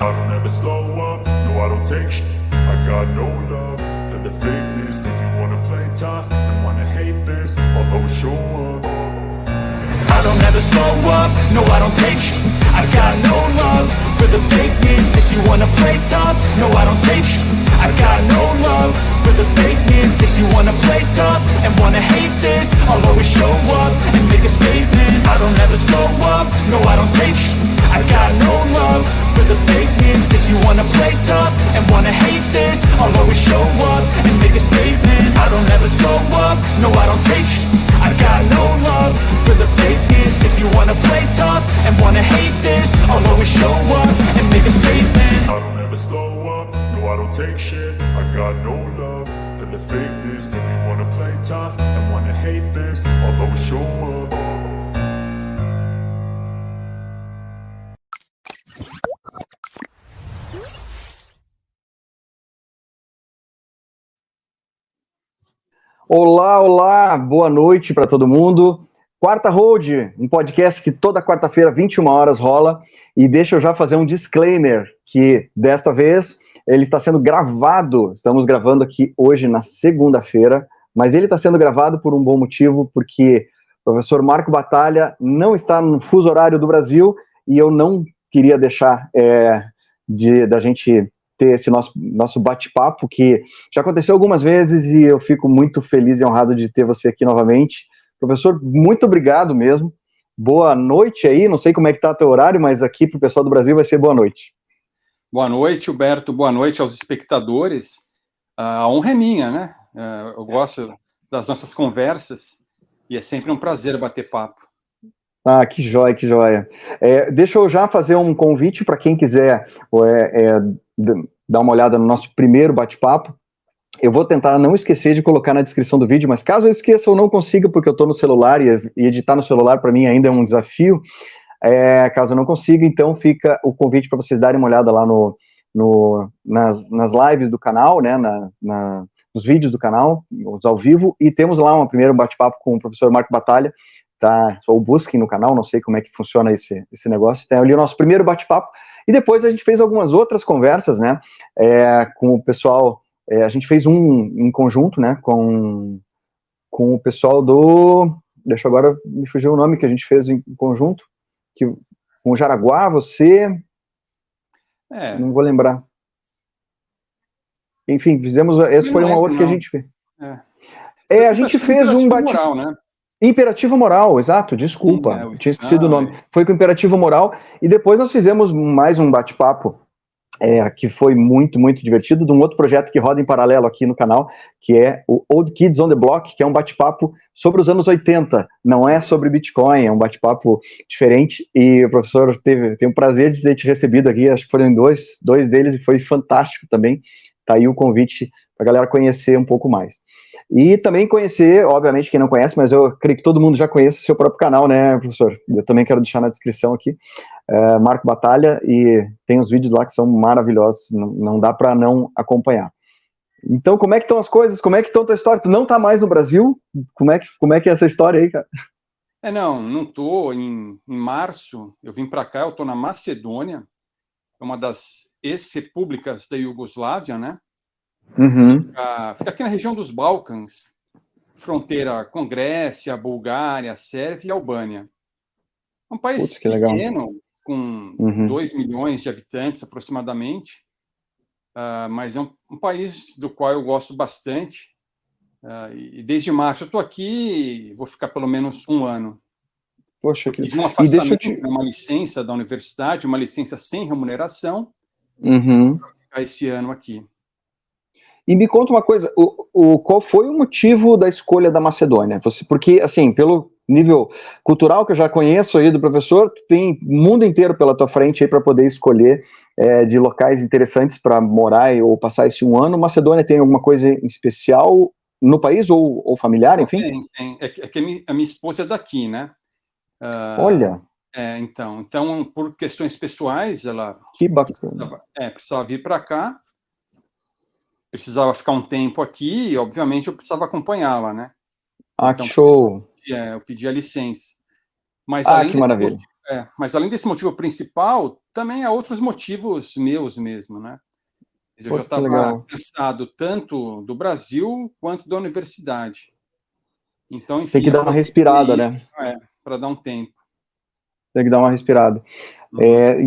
I don't ever slow up, no I don't take shit. I got no love for the fakeness. If you wanna play tough and wanna hate this, I'll always show up. I don't ever slow up, no I don't take shit. I got no love for the fakeness. If you wanna play tough, no I don't take shit. I got no love for the fakeness. If you wanna play tough and wanna hate this, I'll always show up and make a statement. I don't ever slow up, no I don't take shit. I got no love for the fakeness. If you wanna play tough and wanna hate this, I'll always show up and make a statement. I don't ever slow up, no I don't take shit. I got no love for the fakeness. If you wanna play tough and wanna hate this, I'll always show up and make a statement. I don't ever slow up, no I don't take shit. I got no love for the fakeness. If you wanna play tough and wanna hate this, I'll always show up. Olá, olá, boa noite para todo mundo. Quarta Hold, um podcast que toda quarta-feira, 21 horas, rola. E deixa eu já fazer um disclaimer, que desta vez ele está sendo gravado, estamos gravando aqui hoje na segunda-feira, mas ele está sendo gravado por um bom motivo, porque o professor Marco Batalha não está no fuso horário do Brasil e eu não queria deixar da gente ter esse nosso bate-papo, que já aconteceu algumas vezes e eu fico muito feliz e honrado de ter você aqui novamente. Professor, muito obrigado mesmo. Boa noite aí, não sei como é que está o teu horário, mas aqui para o pessoal do Brasil vai ser boa noite. Boa noite, Huberto, boa noite aos espectadores. A honra é minha, né? Eu gosto das nossas conversas e é sempre um prazer bater papo. Ah, que joia, que joia. Deixa eu já fazer um convite para quem quiser dar uma olhada no nosso primeiro bate-papo. Eu vou tentar não esquecer de colocar na descrição do vídeo, mas caso eu esqueça ou não consiga, porque eu estou no celular e editar no celular para mim ainda é um desafio, caso eu não consiga, então fica o convite para vocês darem uma olhada lá nas lives do canal, né, nos vídeos do canal, os ao vivo, e temos lá um primeiro bate-papo com o professor Marco Batalha, tá? Só busquem no canal, não sei como é que funciona esse negócio. Tem ali o nosso primeiro bate-papo, e depois a gente fez algumas outras conversas, né, com o pessoal, a gente fez em conjunto, né, com o pessoal deixa agora me fugir o nome que a gente fez em conjunto, com o Jaraguá, você, não vou lembrar. Enfim, esse foi uma outra que a gente fez. A gente fez um bate-papo, né? Imperativo Moral, exato, desculpa, tinha esquecido o nome. Foi com Imperativo Moral, e depois nós fizemos mais um bate-papo, que foi muito, muito divertido, de um outro projeto que roda em paralelo aqui no canal, que é o Old Kids on the Block, que é um bate-papo sobre os anos 80, não é sobre Bitcoin, é um bate-papo diferente, e o professor tem o prazer de ter te recebido aqui, acho que foram dois deles, e foi fantástico também. Tá aí o convite para a galera conhecer um pouco mais. E também conhecer, obviamente, quem não conhece, mas eu creio que todo mundo já conhece o seu próprio canal, né, professor? Eu também quero deixar na descrição aqui, Marco Batalha, e tem os vídeos lá que são maravilhosos, não dá para não acompanhar. Então, como é que estão as coisas? Como é que está a tua história? Tu não está mais no Brasil? Como é que é essa história aí, cara? Não estou. Em março, eu vim para cá, eu estou na Macedônia, é uma das ex-repúblicas da Iugoslávia, né? Uhum. Fica aqui na região dos Balcãs, fronteira com Grécia, Bulgária, Sérvia e Albânia. É um país pequeno, com 2 milhões de habitantes aproximadamente, mas é um país do qual eu gosto bastante. E desde março eu estou aqui, vou ficar pelo menos um ano. Poxa, que... Pedi um afastamento, uma licença da universidade, uma licença sem remuneração, para ficar esse ano aqui. E me conta uma coisa, qual foi o motivo da escolha da Macedônia? Porque, assim, pelo nível cultural que eu já conheço aí do professor, tu tem o mundo inteiro pela tua frente aí para poder escolher de locais interessantes para morar ou passar esse um ano. Macedônia tem alguma coisa em especial no país ou familiar, enfim? Tem. É que a minha esposa é daqui, né? Olha! Então, por questões pessoais, ela que bacana. precisava vir para cá, precisava ficar um tempo aqui e, obviamente, eu precisava acompanhá-la, né? Então, que show! Eu pedi a licença. Mas, que maravilha. Mas além desse motivo principal, também há outros motivos meus mesmo, né? Eu já estava cansado tanto do Brasil quanto da universidade. Então, enfim... Tem que dar uma respirada, né? Para dar um tempo. Tem que dar uma respirada.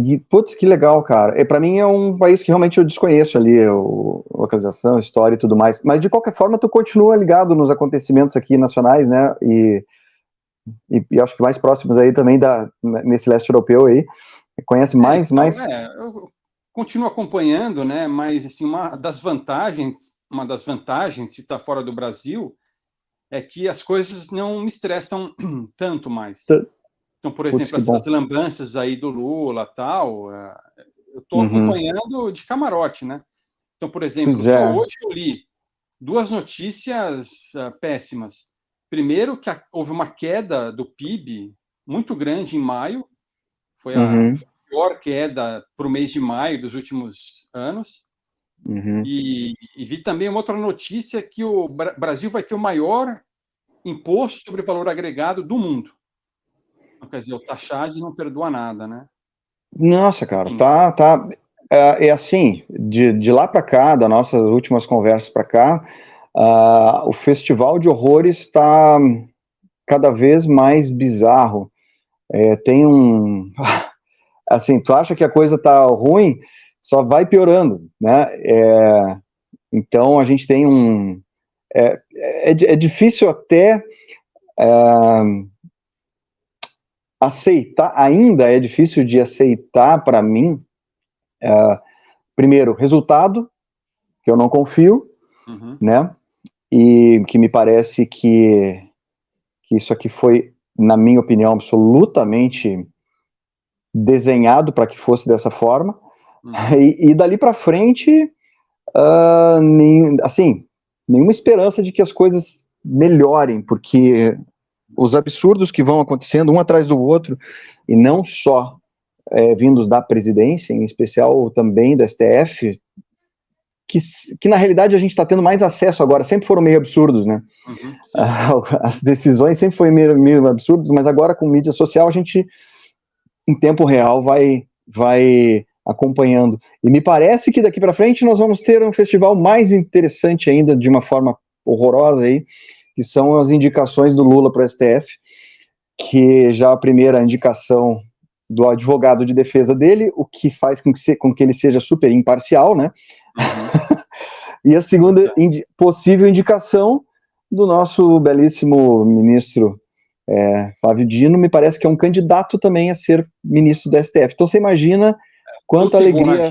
E, putz, que legal, cara. Para mim é um país que realmente eu desconheço ali, localização, história e tudo mais. Mas, de qualquer forma, tu continua ligado nos acontecimentos aqui nacionais, né? E acho que mais próximos aí também nesse leste europeu aí. Conhece mais... eu continuo acompanhando, né? Mas, assim, uma das vantagens de estar fora do Brasil é que as coisas não me estressam tanto mais. Então, por exemplo, essas lambanças aí do Lula, tal, eu estou acompanhando de camarote, né? Então, por exemplo, só hoje eu li 2 notícias péssimas. Primeiro, que houve uma queda do PIB muito grande em maio, foi a pior queda para o mês de maio dos últimos anos. E vi também uma outra notícia que o Brasil vai ter o maior imposto sobre valor agregado do mundo. Quer dizer, o Taxade não perdoa nada, né? Nossa, cara, tá. É assim, de lá para cá, das nossas últimas conversas para cá, o festival de horrores está cada vez mais bizarro. Tem assim, tu acha que a coisa tá ruim, só vai piorando, né? Então a gente tem é difícil até aceitar, ainda é difícil de aceitar para mim, primeiro, resultado, que eu não confio, né? E que me parece que isso aqui foi, na minha opinião, absolutamente desenhado para que fosse dessa forma. E dali para frente, nenhuma esperança de que as coisas melhorem, porque os absurdos que vão acontecendo um atrás do outro, e não só vindos da presidência, em especial também da STF, que na realidade a gente está tendo mais acesso agora, sempre foram meio absurdos, né? As decisões sempre foram meio absurdas, mas agora com mídia social a gente, em tempo real, vai acompanhando. E me parece que daqui para frente nós vamos ter um festival mais interessante ainda, de uma forma horrorosa aí, que são as indicações do Lula para o STF, que já a primeira indicação do advogado de defesa dele, o que faz com que ele seja super imparcial, né? E a segunda possível indicação do nosso belíssimo ministro Flávio Dino, me parece que é um candidato também a ser ministro do STF. Então você imagina quanta alegria,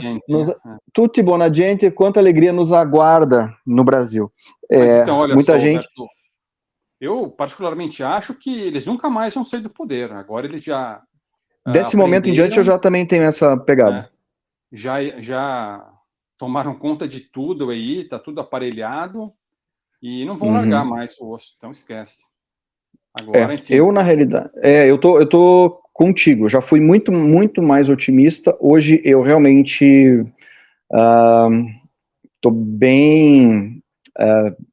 tutti buona gente, quanta alegria nos aguarda no Brasil. Mas então, olha muita só, gente... Roberto, eu particularmente acho que eles nunca mais vão sair do poder. Agora eles já desse momento em diante eu já também tenho essa pegada. Já tomaram conta de tudo aí, tá tudo aparelhado e não vão largar mais o osso, então esquece. Agora, enfim. Eu, na realidade, eu tô contigo, já fui muito, muito mais otimista. Hoje eu realmente tô bem,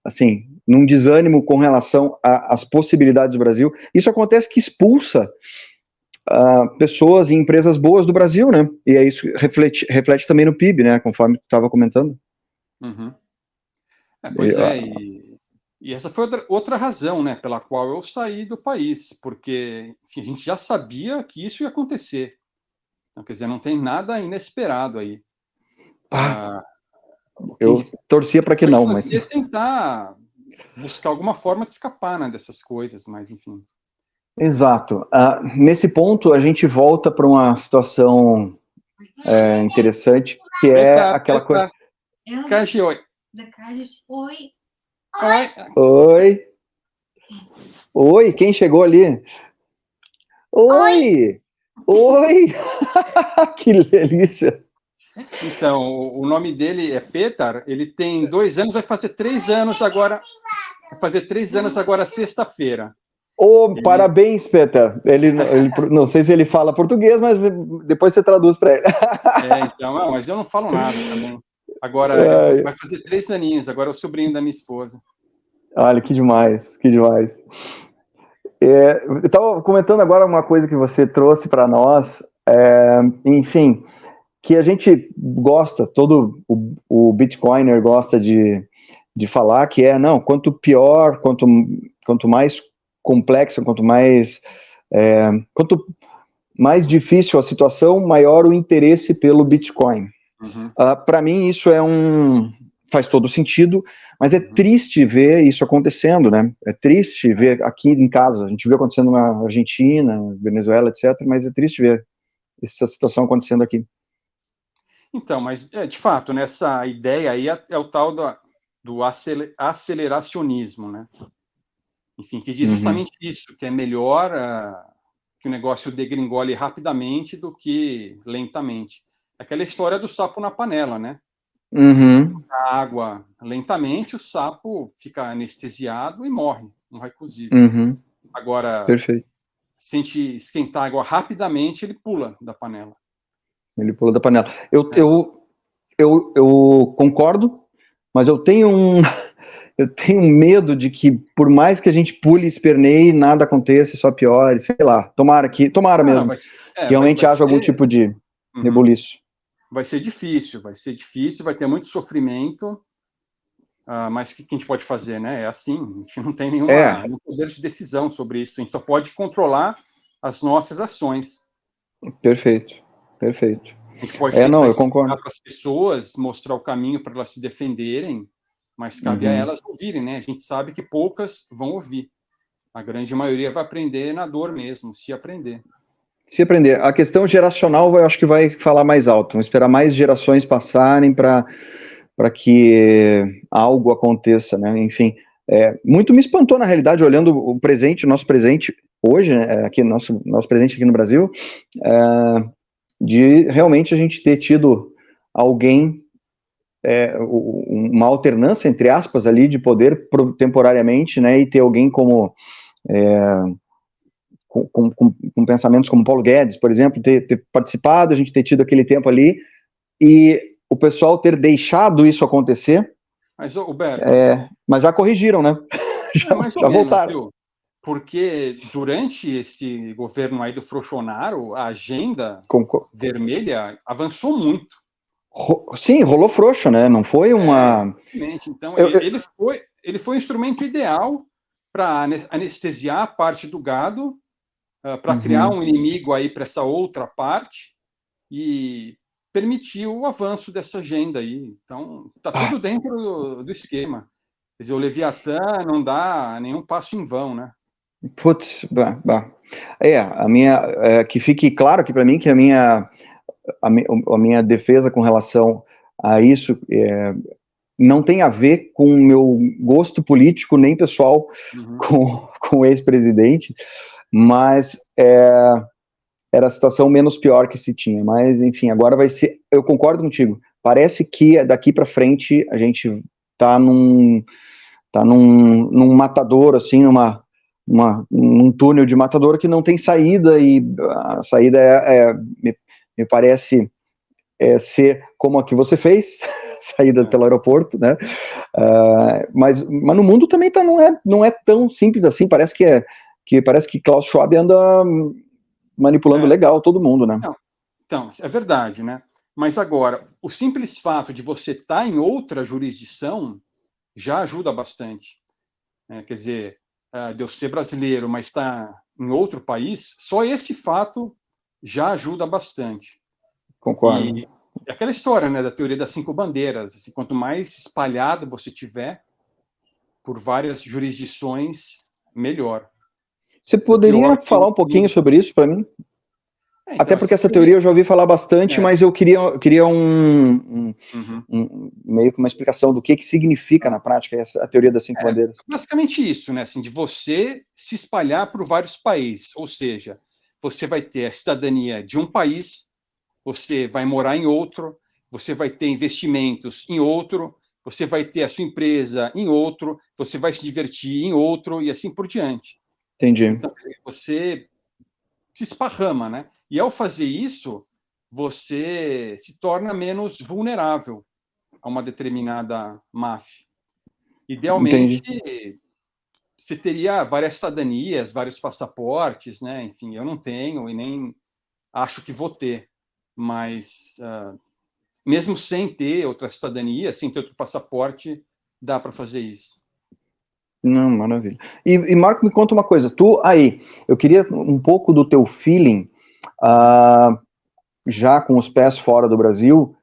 assim, num desânimo com relação às possibilidades do Brasil. Isso acontece que expulsa pessoas e empresas boas do Brasil, né? E isso reflete também no PIB, né? Conforme tu estava comentando. Pois e essa foi outra razão, né, pela qual eu saí do país, porque, enfim, a gente já sabia que isso ia acontecer. Então, quer dizer, não tem nada inesperado aí. Eu torcia para que não, mas tentar buscar alguma forma de escapar, né, dessas coisas, mas enfim. Exato. Nesse ponto, a gente volta para uma situação interessante, que é aquela coisa... Oi. Oi. Oi, quem chegou ali? Oi! Que delícia! Então, o nome dele é Petar, ele tem 2 anos, vai fazer 3 anos agora. Vai fazer 3 anos agora, sexta-feira. Parabéns, Petar. Ele não sei se ele fala português, mas depois você traduz para ele. Então, mas eu não falo nada também. Agora, ele vai fazer 3 aninhos, agora é o sobrinho da minha esposa. Olha, que demais, que demais. Eu estava comentando agora uma coisa que você trouxe para nós, enfim, que a gente gosta, todo o Bitcoiner gosta de falar, que não, quanto pior, quanto mais complexo, quanto mais difícil a situação, maior o interesse pelo Bitcoin. Uhum. Para mim, isso faz todo sentido, mas é triste ver isso acontecendo, né? É triste ver aqui em casa, a gente viu acontecendo na Argentina, Venezuela, etc., mas é triste ver essa situação acontecendo aqui. Então, mas, de fato, nessa ideia aí é o tal do aceleracionismo, né? Enfim, que diz justamente isso, que é melhor que o negócio degringole rapidamente do que lentamente. Aquela história do sapo na panela, né? Se você colocar água lentamente, o sapo fica anestesiado e morre cozido. Agora, Perfeito. se a gente esquentar a água rapidamente, ele pula da panela. Ele pula da panela. Eu concordo, mas eu tenho medo de que, por mais que a gente pule e esperneie, nada aconteça, só piore, sei lá. Tomara mesmo. Que realmente haja algum tipo de rebuliço. Vai ser difícil, vai ter muito sofrimento, mas o que a gente pode fazer, né? É assim, a gente não tem nenhum poder de decisão sobre isso, a gente só pode controlar as nossas ações. Perfeito. A gente pode tentar eu concordo. para as pessoas, mostrar o caminho para elas se defenderem, mas cabe a elas ouvirem, né? A gente sabe que poucas vão ouvir. A grande maioria vai aprender na dor mesmo, se aprender. A questão geracional, eu acho que vai falar mais alto. Vamos esperar mais gerações passarem para que algo aconteça, né? Enfim, muito me espantou, na realidade, olhando o nosso presente hoje, né, aqui, nosso presente aqui no Brasil, de realmente a gente ter tido alguém, uma alternância, entre aspas, ali, de poder temporariamente, né, e ter alguém como com pensamentos como Paulo Guedes, por exemplo, ter participado, a gente ter tido aquele tempo ali, e o pessoal ter deixado isso acontecer. Mas, Huberto... mas já corrigiram, né? já voltaram. Viu? Porque durante esse governo aí do Frochonaro, a agenda vermelha avançou muito. Sim, rolou frouxo, né? Não foi uma... Então, ele foi um instrumento ideal para anestesiar a parte do gado, para criar um inimigo aí para essa outra parte e permitir o avanço dessa agenda aí. Então, está tudo dentro do esquema. Quer dizer, o Leviatã não dá nenhum passo em vão, né? Putz, que fique claro aqui para mim que a minha defesa com relação a isso não tem a ver com o meu gosto político nem pessoal com o ex-presidente, mas era a situação menos pior que se tinha. Mas, enfim, agora vai ser... Eu concordo contigo. Parece que daqui para frente a gente tá num matador, assim, num túnel de matador que não tem saída, e a saída me parece ser como a que você fez, saída pelo aeroporto, né? Mas no mundo também não é tão simples assim. Parece que Klaus Schwab anda manipulando legal todo mundo, né? Então, é verdade, né? Mas agora, o simples fato de você estar em outra jurisdição já ajuda bastante. Quer dizer, de eu ser brasileiro, mas estar em outro país, só esse fato já ajuda bastante. Concordo. E é aquela história, né, da teoria das 5 bandeiras. Assim, quanto mais espalhado você tiver por várias jurisdições, melhor. Você poderia falar um pouquinho sobre isso para mim? Então, até porque essa teoria eu já ouvi falar bastante, mas eu queria meio que uma explicação do que significa na prática a teoria das 5 bandeiras. Basicamente isso, né? Assim, de você se espalhar por vários países, ou seja, você vai ter a cidadania de um país, você vai morar em outro, você vai ter investimentos em outro, você vai ter a sua empresa em outro, você vai se divertir em outro e assim por diante. Entendi. Então, você se esparrama, né? E ao fazer isso, você se torna menos vulnerável a uma determinada máfia. Idealmente, você teria várias cidadanias, vários passaportes, né? Enfim, eu não tenho e nem acho que vou ter, mas mesmo sem ter outra cidadania, sem ter outro passaporte, dá para fazer isso. Não, maravilha. E Marco, me conta uma coisa, eu queria um pouco do teu feeling, já com os pés fora do Brasil,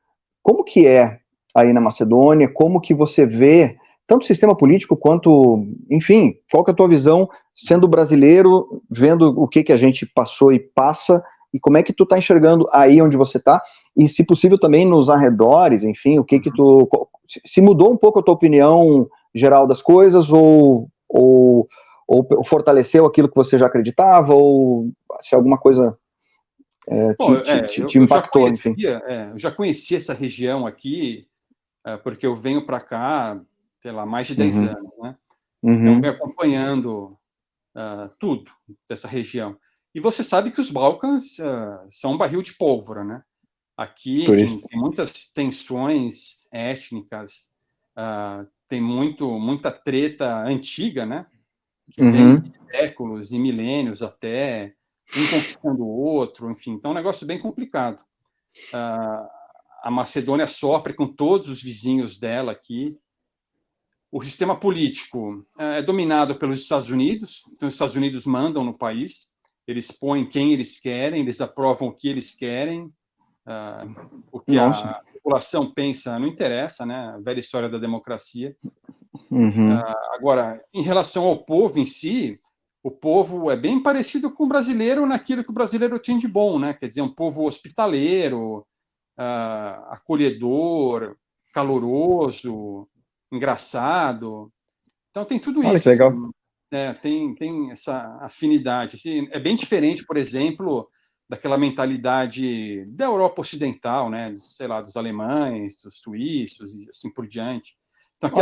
como que é aí na Macedônia, como que você vê tanto o sistema político quanto, enfim, qual que é a tua visão sendo brasileiro, vendo o que a gente passou e passa, e como é que tu tá enxergando aí onde você tá, e se possível também nos arredores, enfim, se mudou um pouco a tua opinião geral das coisas, ou fortaleceu aquilo que você já acreditava, ou se alguma coisa te impactou, enfim. Eu já conhecia essa região aqui, porque eu venho para cá, sei lá, mais de 10 anos, né? Então, venho acompanhando tudo dessa região. E você sabe que os Balcãs são um barril de pólvora, né? Aqui, enfim, tem muitas tensões étnicas, tem muita treta antiga, né? Que vem de séculos e milênios até, um conquistando o outro, enfim. Então, é um negócio bem complicado. A Macedônia sofre com todos os vizinhos dela aqui. O sistema político é dominado pelos Estados Unidos, então os Estados Unidos mandam no país, eles põem quem eles querem, eles aprovam o que eles querem, o que a população pensa não interessa, né? A velha história da democracia. Agora, em relação ao povo em si, o povo é bem parecido com o brasileiro naquilo que o brasileiro tem de bom, né? Quer dizer, um povo hospitaleiro, acolhedor, caloroso, engraçado. Então tem tudo isso. Que legal. Assim, tem essa afinidade. Assim, é bem diferente, por exemplo, daquela mentalidade da Europa Ocidental, né? Sei lá, dos alemães, dos suíços e assim por diante. Então aqui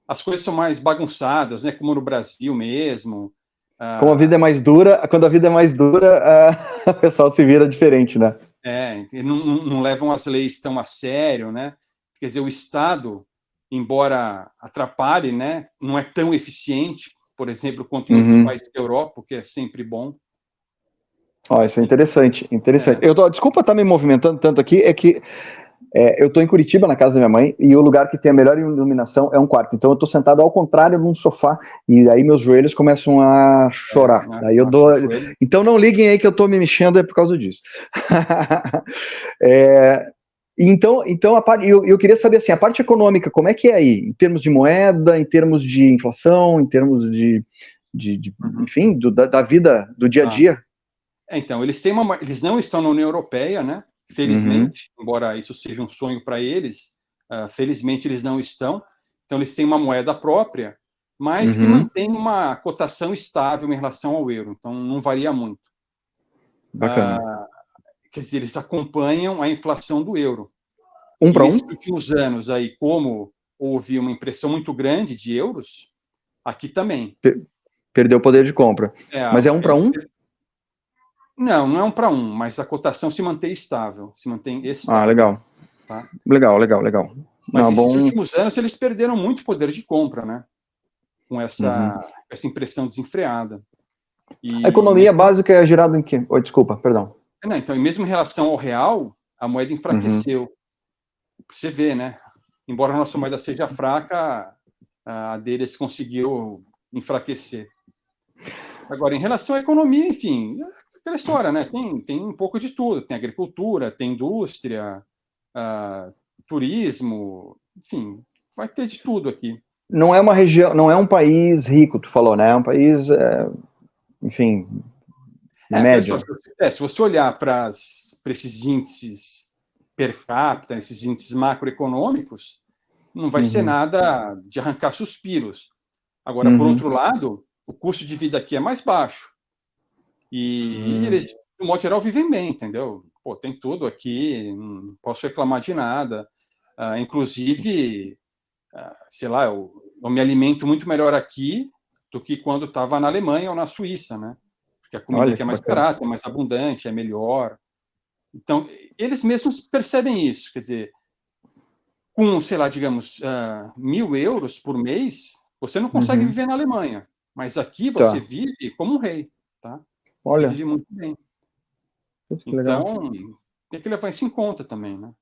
as coisas são mais bagunçadas, né? Como no Brasil mesmo. Como a vida é mais dura, quando a vida é mais dura, o pessoal se vira diferente, né? Não levam as leis tão a sério, né? Quer dizer, o Estado, embora atrapalhe, né, não é tão eficiente, por exemplo, quanto em outros países da Europa, o que é sempre bom. Isso é interessante. Desculpa estar me movimentando tanto aqui, é que eu estou em Curitiba, na casa da minha mãe, e o lugar que tem a melhor iluminação é um quarto. Então eu estou sentado ao contrário num sofá, e aí meus joelhos começam a chorar. Então não liguem aí que eu estou me mexendo, é por causa disso. Então eu queria saber assim, a parte econômica, como é que é aí? Em termos de moeda, em termos de inflação, em termos enfim, da vida, do dia a dia? Então, eles não estão na União Europeia, né? Felizmente, embora isso seja um sonho para eles, felizmente eles não estão. Então, eles têm uma moeda própria, mas que mantém uma cotação estável em relação ao euro. Então, não varia muito. Bacana. Quer dizer, eles acompanham a inflação do euro. Nesses últimos anos, aí, como houve uma impressão muito grande de euros, aqui também. Perdeu o poder de compra. Mas é 1 para 1? Não é 1 para 1, mas a cotação se mantém estável. Legal. Tá? Legal. Mas nesses últimos anos eles perderam muito poder de compra, né? Com essa impressão desenfreada. A economia básica é gerada em quê? Desculpa, perdão. Então, e mesmo em relação ao real, a moeda enfraqueceu. Você vê, né? Embora a nossa moeda seja fraca, a deles conseguiu enfraquecer. Agora, em relação à economia, enfim, aquela história, né? Tem um pouco de tudo. Tem agricultura, tem indústria, turismo, enfim, vai ter de tudo aqui. Não é uma região, não é um país rico, tu falou, né? É um país, enfim, médio. Se você olhar para esses índices per capita, esses índices macroeconômicos, não vai ser nada de arrancar suspiros. Agora, por outro lado, o custo de vida aqui é mais baixo. E eles, de modo geral, vivem bem, entendeu? Pô, tem tudo aqui, não posso reclamar de nada. Inclusive, sei lá, eu me alimento muito melhor aqui do que quando estava na Alemanha ou na Suíça, né? Porque a comida aqui é mais barata, é mais abundante, é melhor. Então, eles mesmos percebem isso. Quer dizer, com, sei lá, digamos, 1.000 euros por mês, Você não consegue viver na Alemanha, mas aqui você vive como um rei, tá? Você vive muito bem. Então, tem que levar isso em conta também, né?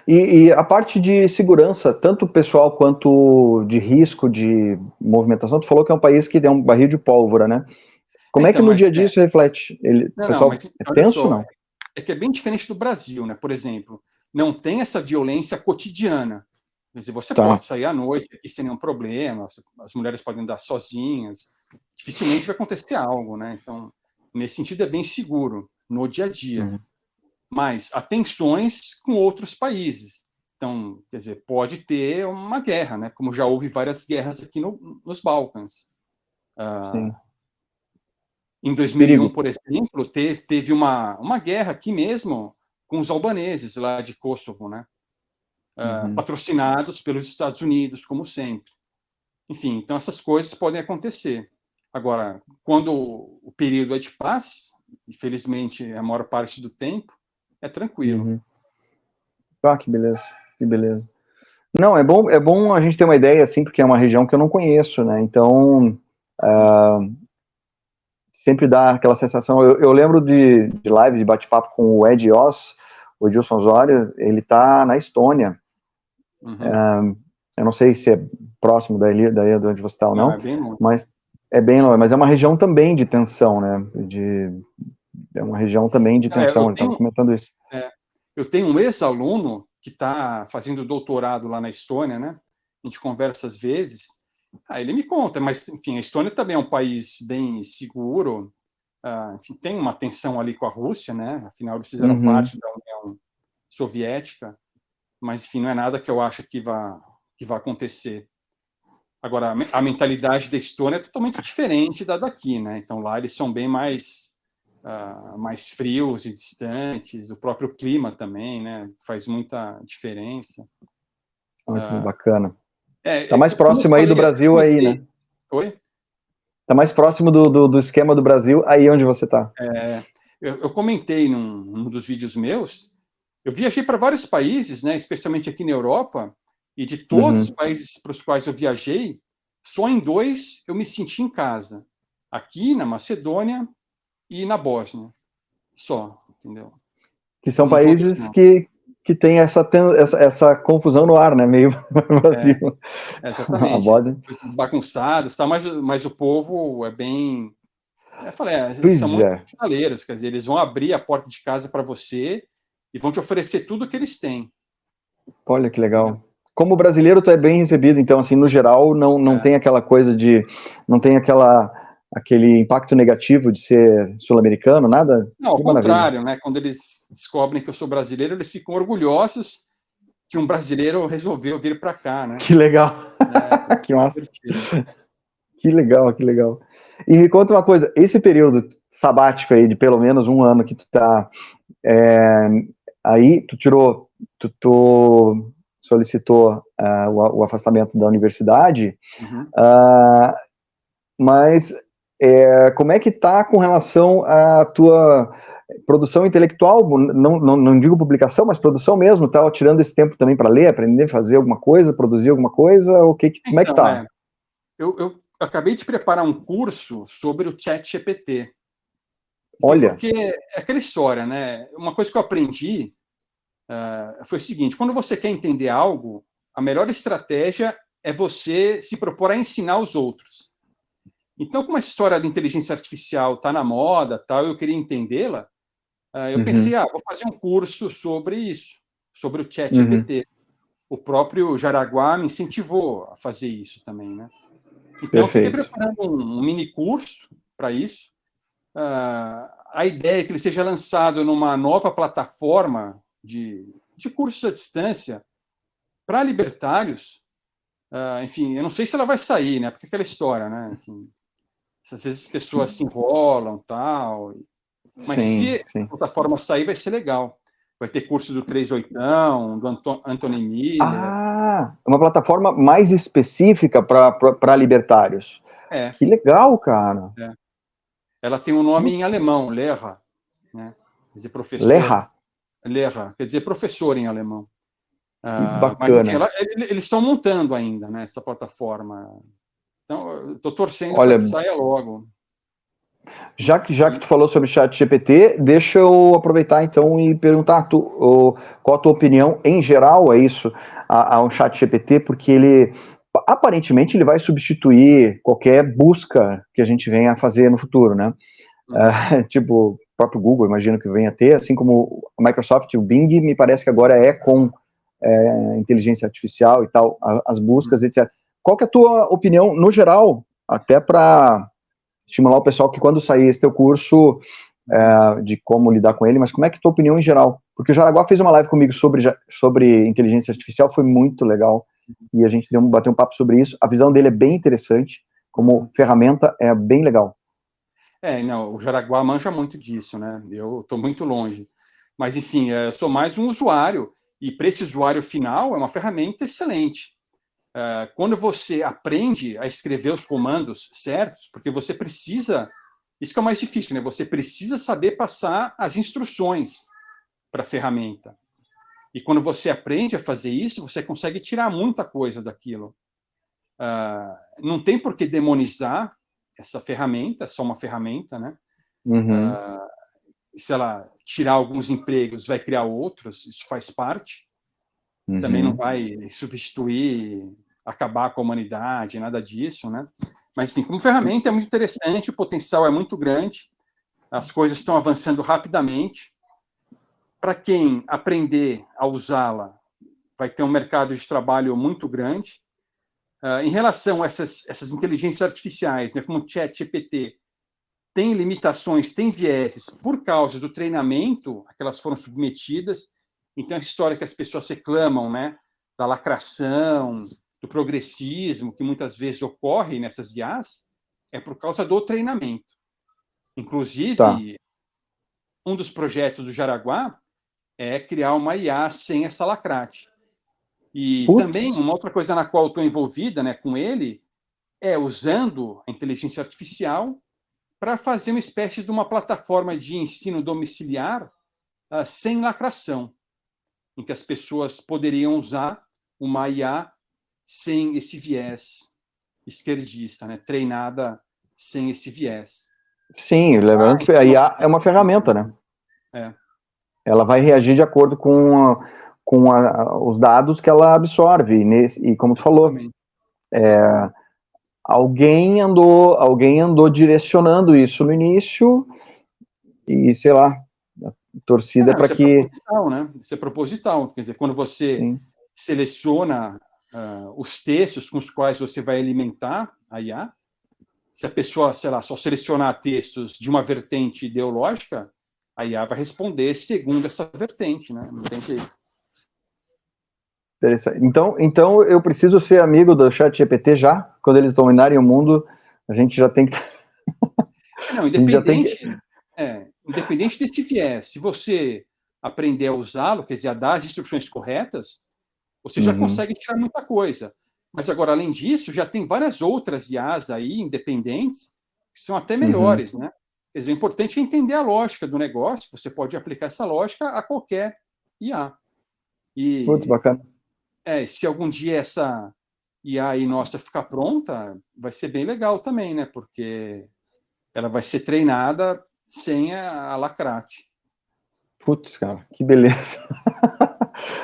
E a parte de segurança, tanto pessoal quanto de risco de movimentação, tu falou que é um país que é um barril de pólvora, né? Como é que no dia a dia isso reflete? O pessoal mas, é tenso, não? É que é bem diferente do Brasil, né? Por exemplo, não tem essa violência cotidiana. Quer dizer, você pode sair à noite aqui sem nenhum problema, as mulheres podem andar sozinhas, dificilmente vai acontecer algo, né? Então, nesse sentido, é bem seguro no dia a dia. Mas há tensões com outros países. Então, quer dizer, pode ter uma guerra, né? Como já houve várias guerras aqui nos Balcãs. Em 2001, por exemplo, teve uma guerra aqui mesmo com os albaneses lá de Kosovo, né? Patrocinados pelos Estados Unidos, como sempre. Enfim, então essas coisas podem acontecer. Agora, quando o período é de paz, infelizmente a maior parte do tempo, é tranquilo. Que beleza, que beleza. Não, é bom a gente ter uma ideia, assim, porque é uma região que eu não conheço, né? Então, sempre dá aquela sensação. Eu lembro de lives, de bate-papo com o Ed Oz, o Edilson Osório, ele tá na Estônia. Eu não sei se é próximo daí de onde você está ou não, é bem longe. Mas é bem longe, mas é uma região também de tensão, né? É uma região também de tensão, ele estava comentando isso. Eu tenho um ex-aluno que está fazendo doutorado lá na Estônia, né? A gente conversa às vezes. Ele me conta, mas, enfim, a Estônia também é um país bem seguro. Enfim, tem uma tensão ali com a Rússia, né? Afinal, eles fizeram parte da União Soviética. Mas, enfim, não é nada que eu acho que vai acontecer. Agora, a mentalidade da Estônia é totalmente diferente da daqui, né? Então, lá eles são bem mais frios e distantes. O próprio clima também, né? Faz muita diferença. Bacana. Tá mais como próximo aí do Brasil aí, né? Oi? Tá mais próximo do esquema do Brasil aí onde você tá. Eu comentei num dos vídeos meus, eu viajei para vários países, né? Especialmente aqui na Europa, e de todos os países para os quais eu viajei, só em 2 eu me senti em casa. Aqui na Macedônia e na Bósnia. Só, entendeu? Que são países que tem essa confusão no ar, né? Meio Brasil. Exatamente. Bagunçadas, tá? Mas o povo é bem... são muito hospitaleiros, quer dizer, eles vão abrir a porta de casa para você e vão te oferecer tudo o que eles têm. Olha que legal. Como brasileiro, tu é bem recebido, então, assim, no geral, não tem aquela coisa de... Não tem aquele impacto negativo de ser sul-americano, nada? Não, ao contrário, né? Quando eles descobrem que eu sou brasileiro, eles ficam orgulhosos que um brasileiro resolveu vir para cá, né? Que legal. Que massa. Que legal, que legal. E me conta uma coisa, esse período sabático aí de pelo menos 1 ano que tu tá aí, tu solicitou o afastamento da universidade, mas como é que tá com relação à tua produção intelectual? Não digo publicação, mas produção mesmo, tá tirando esse tempo também para ler, aprender, fazer alguma coisa, produzir alguma coisa, como é que tá? Eu acabei de preparar um curso sobre o ChatGPT. Olha. Porque é aquela história, né? Uma coisa que eu aprendi foi o seguinte: quando você quer entender algo, a melhor estratégia é você se propor a ensinar os outros. Então, como essa história da inteligência artificial está na moda, tal, eu queria entendê-la, eu pensei, vou fazer um curso sobre isso, sobre o ChatGPT. O próprio Jaraguá me incentivou a fazer isso também, né? Então, eu fiquei preparando um mini curso para isso. A ideia é que ele seja lançado numa nova plataforma de cursos à distância para libertários. Enfim, eu não sei se ela vai sair, né? Porque é aquela história, né? Enfim, às vezes as pessoas se enrolam, tal. Mas se a plataforma sair, vai ser legal. Vai ter curso do 38ão, do Anthony Miller. Uma plataforma mais específica para libertários. Que legal, cara. Ela tem um nome em alemão, Lehrer, né? Quer dizer, professor. Lehrer, quer dizer professor em alemão. Bacana. Mas, enfim, eles estão montando ainda, né, essa plataforma. Então, eu estou torcendo Olha, para que saia logo. Já que tu falou sobre chat GPT, deixa eu aproveitar então e perguntar qual a tua opinião em geral a um chat GPT, porque ele aparentemente ele vai substituir qualquer busca que a gente venha a fazer no futuro, né? Tipo, o próprio Google, imagino que venha a ter, assim como a Microsoft, o Bing, me parece que agora é com inteligência artificial e tal, as buscas, etc. Qual que é a tua opinião, no geral, até para estimular o pessoal que quando sair esse teu curso de como lidar com ele, mas como é que é a tua opinião em geral? Porque o Jaraguá fez uma live comigo sobre inteligência artificial, foi muito legal, e a gente bateu um papo sobre isso. A visão dele é bem interessante, como ferramenta é bem legal. Não, o Jaraguá manja muito disso, né? Eu estou muito longe. Mas, enfim, eu sou mais um usuário, e para esse usuário final é uma ferramenta excelente. Quando você aprende a escrever os comandos certos, porque você precisa, isso que é o mais difícil, né? Você precisa saber passar as instruções para a ferramenta. E quando você aprende a fazer isso, você consegue tirar muita coisa daquilo. Não tem por que demonizar essa ferramenta, é só uma ferramenta, né? Se ela tirar alguns empregos, vai criar outros, isso faz parte. Também não vai substituir, acabar com a humanidade, nada disso, né? Mas, enfim, como ferramenta é muito interessante, o potencial é muito grande, as coisas estão avançando rapidamente. Para quem aprender a usá-la, vai ter um mercado de trabalho muito grande. Em relação a essas inteligências artificiais, né, como o ChatGPT, tem limitações, tem vieses por causa do treinamento a que elas foram submetidas. Então, essa história que as pessoas reclamam, né, da lacração, do progressismo, que muitas vezes ocorre nessas IAs, é por causa do treinamento. Inclusive, um dos projetos do Jaraguá é criar uma IA sem essa lacrate. E também, uma outra coisa na qual eu estou envolvida, né, com ele, é usando a inteligência artificial para fazer uma espécie de uma plataforma de ensino domiciliar sem lacração, em que as pessoas poderiam usar uma IA sem esse viés esquerdista, né? Treinada sem esse viés. Sim, lembrando que a IA é uma ferramenta, né? Ela vai reagir de acordo com os dados que ela absorve, e como tu falou, alguém andou direcionando isso no início, e sei lá, a torcida para que... Proposital, né? Isso é proposital, quer dizer, quando você seleciona os textos com os quais você vai alimentar a IA, se a pessoa, sei lá, só selecionar textos de uma vertente ideológica, a IA vai responder segundo essa vertente, né? Não tem jeito. Então eu preciso ser amigo do ChatGPT já? Quando eles dominarem o mundo, a gente já tem que... Não, independente desse viés, se você aprender a usá-lo, quer dizer, a dar as instruções corretas, você já consegue tirar muita coisa. Mas agora, além disso, já tem várias outras IAs aí, independentes, que são até melhores, né? Quer dizer, o importante é entender a lógica do negócio, você pode aplicar essa lógica a qualquer IA. Muito bacana. Se algum dia essa IA aí nossa ficar pronta, vai ser bem legal também, né? Porque ela vai ser treinada sem a lacrate. Putz, cara, que beleza.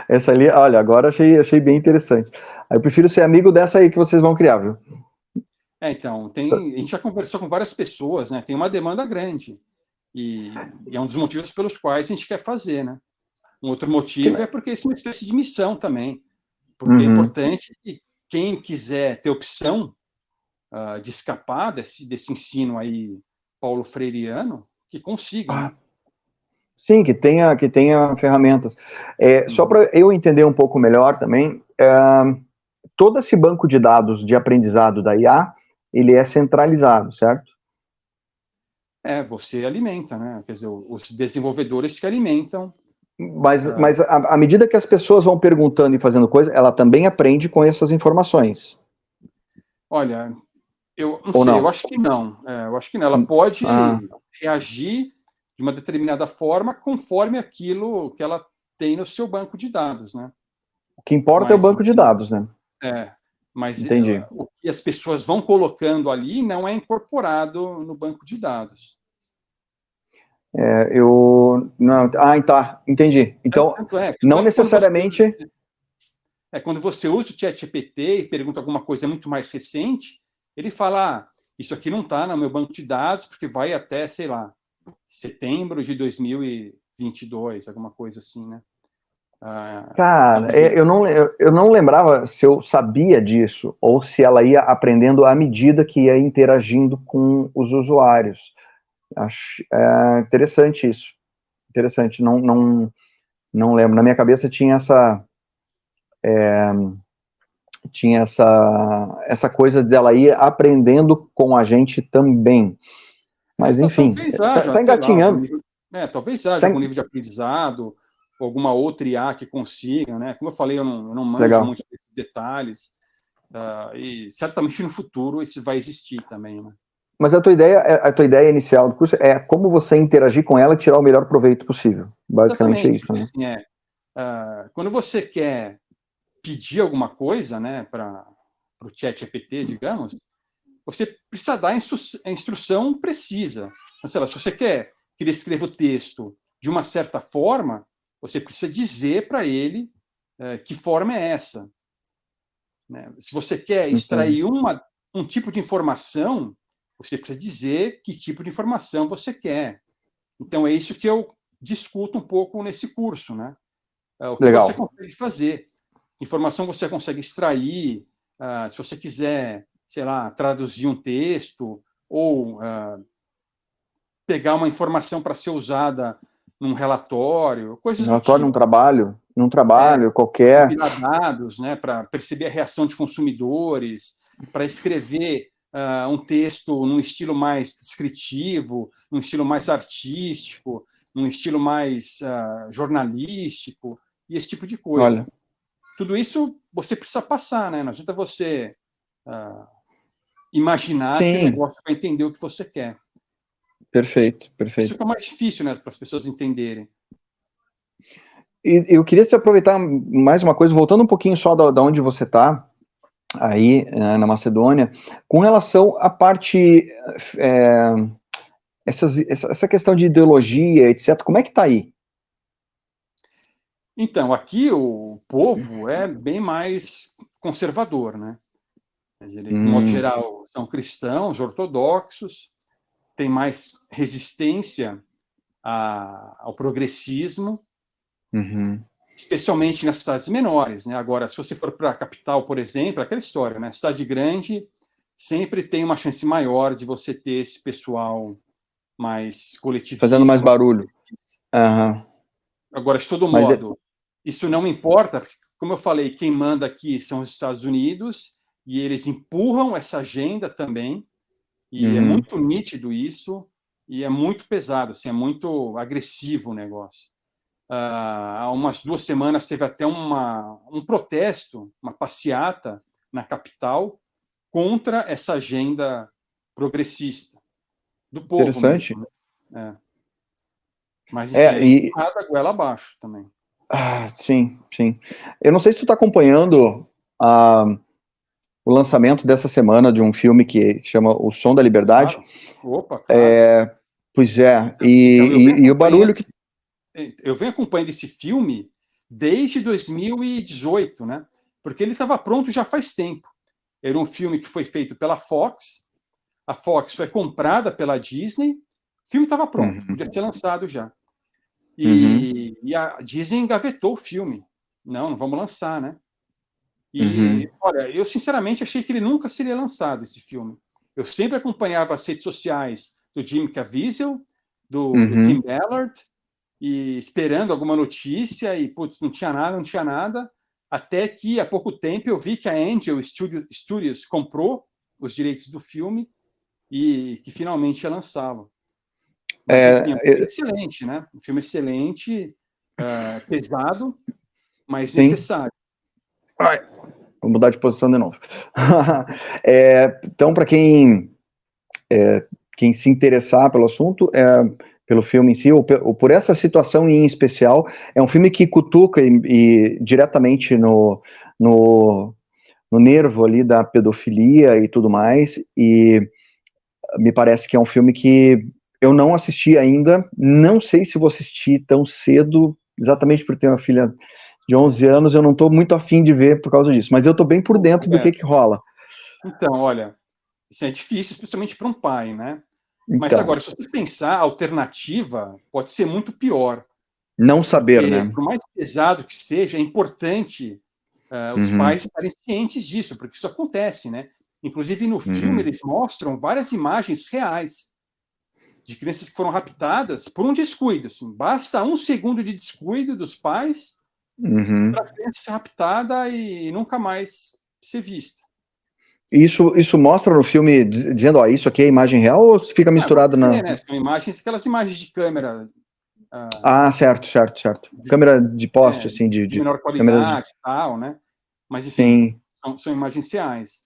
Essa ali, olha, agora achei bem interessante. Eu prefiro ser amigo dessa aí que vocês vão criar, viu? Então, a gente já conversou com várias pessoas, né? Tem uma demanda grande. E é um dos motivos pelos quais a gente quer fazer, né? Um outro motivo é porque isso é uma espécie de missão também. Porque é importante que quem quiser ter opção de escapar desse ensino aí paulo freireano, que consiga, né? Sim, que tenha ferramentas. Só para eu entender um pouco melhor também, todo esse banco de dados de aprendizado da IA, ele é centralizado, certo? Você alimenta, né? Quer dizer, os desenvolvedores que alimentam. Mas à medida que as pessoas vão perguntando e fazendo coisa, ela também aprende com essas informações. Olha, eu não sei, eu acho que não. Eu acho que não. Ela pode reagir de uma determinada forma conforme aquilo que ela tem no seu banco de dados, né? O que importa é o banco de dados, né? Mas o que as pessoas vão colocando ali não é incorporado no banco de dados. Tá, entendi. Então, não necessariamente... Quando você usa o ChatGPT e pergunta alguma coisa muito mais recente, ele fala, isso aqui não está no meu banco de dados, porque vai até, sei lá, setembro de 2022, alguma coisa assim, né? Cara, eu não lembrava se eu sabia disso, ou se ela ia aprendendo à medida que ia interagindo com os usuários. Acho interessante isso. Interessante, não lembro. Na minha cabeça tinha essa coisa dela ir aprendendo com a gente também. Mas, enfim, tá engatinhando. Talvez haja algum nível de aprendizado, alguma outra IA que consiga, né? Como eu falei, eu não manjo muito desses detalhes. E certamente no futuro isso vai existir também, né? Mas a tua ideia inicial do curso é como você interagir com ela e tirar o melhor proveito possível. Basicamente é isso, né? Assim, quando você quer pedir alguma coisa, né, para o ChatGPT, digamos, você precisa dar a instrução precisa. Então, sei lá, se você quer que ele escreva o texto de uma certa forma, você precisa dizer para ele que forma é essa. Né? Se você quer extrair um tipo de informação, você precisa dizer que tipo de informação você quer. Então, é isso que eu discuto um pouco nesse curso, né? O que você consegue fazer. Informação você consegue extrair, se você quiser, sei lá, traduzir um texto, ou pegar uma informação para ser usada num relatório, coisas do tipo. Num trabalho qualquer. Compilar dados, né, para perceber a reação de consumidores, para escrever um texto num estilo mais descritivo, num estilo mais artístico, num estilo mais jornalístico, e esse tipo de coisa. Olha. Tudo isso você precisa passar, né? Não adianta você imaginar que o negócio vai entender o que você quer. Perfeito. Isso que é mais difícil, né, para as pessoas entenderem. E eu queria te aproveitar mais uma coisa, voltando um pouquinho só da onde você está, aí na Macedônia, com relação à parte, essa questão de ideologia, etc., como é que está aí? Então, aqui o povo é bem mais conservador, né? De modo geral, são cristãos, ortodoxos, tem mais resistência ao progressismo, especialmente nas cidades menores, né? Agora, se você for para a capital, por exemplo, aquela história, né? Cidade grande sempre tem uma chance maior de você ter esse pessoal mais coletivista. Fazendo mais barulho. Agora, de todo modo, isso não importa, porque, como eu falei, quem manda aqui são os Estados Unidos, e eles empurram essa agenda também, e é muito nítido isso, e é muito pesado, assim, é muito agressivo o negócio. Há umas 2 semanas teve até um protesto, uma passeata na capital contra essa agenda progressista do povo. Interessante. Mesmo, né? Mas enfim, nada goela abaixo também. Sim. Eu não sei se tu está acompanhando o lançamento dessa semana de um filme que chama O Som da Liberdade. Claro. Opa, claro. Pois é, e o barulho que... Eu venho acompanhando esse filme desde 2018, né? Porque ele estava pronto já faz tempo. Era um filme que foi feito pela Fox, a Fox foi comprada pela Disney, o filme estava pronto, podia ser lançado já. E a Disney engavetou o filme. Não vamos lançar, né? E, olha, eu sinceramente achei que ele nunca seria lançado, esse filme. Eu sempre acompanhava as redes sociais do Jim Caviezel, do Tim Ballard, e esperando alguma notícia, e, putz, não tinha nada, até que, há pouco tempo, eu vi que a Angel Studios comprou os direitos do filme e que finalmente ia lançá-lo. Mas, enfim, é um filme excelente, né? Um filme excelente, pesado, mas necessário. Vou mudar de posição de novo. Então, para quem se interessar pelo assunto, pelo filme em si, ou por essa situação em especial, é um filme que cutuca e diretamente no no nervo ali da pedofilia e tudo mais, e me parece que é um filme que eu não assisti ainda, não sei se vou assistir tão cedo, exatamente por ter uma filha de 11 anos, eu não estou muito afim de ver por causa disso, mas eu estou bem por dentro do que rola. Então, olha, isso é difícil, especialmente para um pai, né? Então, mas agora, se você pensar, a alternativa pode ser muito pior. Não saber, porque, né? por mais pesado que seja, é importante os pais estarem cientes disso, porque isso acontece, né? Inclusive, no filme, eles mostram várias imagens reais de crianças que foram raptadas por um descuido. Assim, basta 1 segundo de descuido dos pais para a criança ser raptada e nunca mais ser vista. Isso mostra no filme dizendo, ó, isso aqui é imagem real ou fica misturado na... Né? São imagens, aquelas imagens de câmera. certo. Câmera de poste, assim, de menor qualidade e tal, né? Mas, enfim, são imagens reais.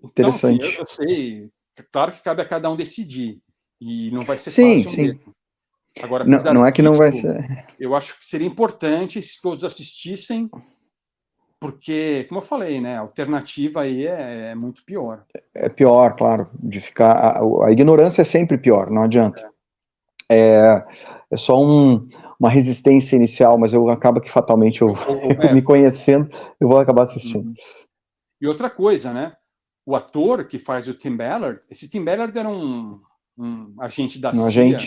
Então, enfim, eu sei, claro que cabe a cada um decidir, e não vai ser fácil mesmo. Agora, não é que não vai ser. Eu acho que seria importante se todos assistissem, porque, como eu falei, né, a alternativa aí é muito pior. É pior, claro, de ficar... A ignorância é sempre pior, não adianta. É só uma resistência inicial, mas eu acabo que fatalmente, eu me conhecendo, eu vou acabar assistindo. E outra coisa, né? O ator que faz o Tim Ballard, esse Tim Ballard era um agente da CIA,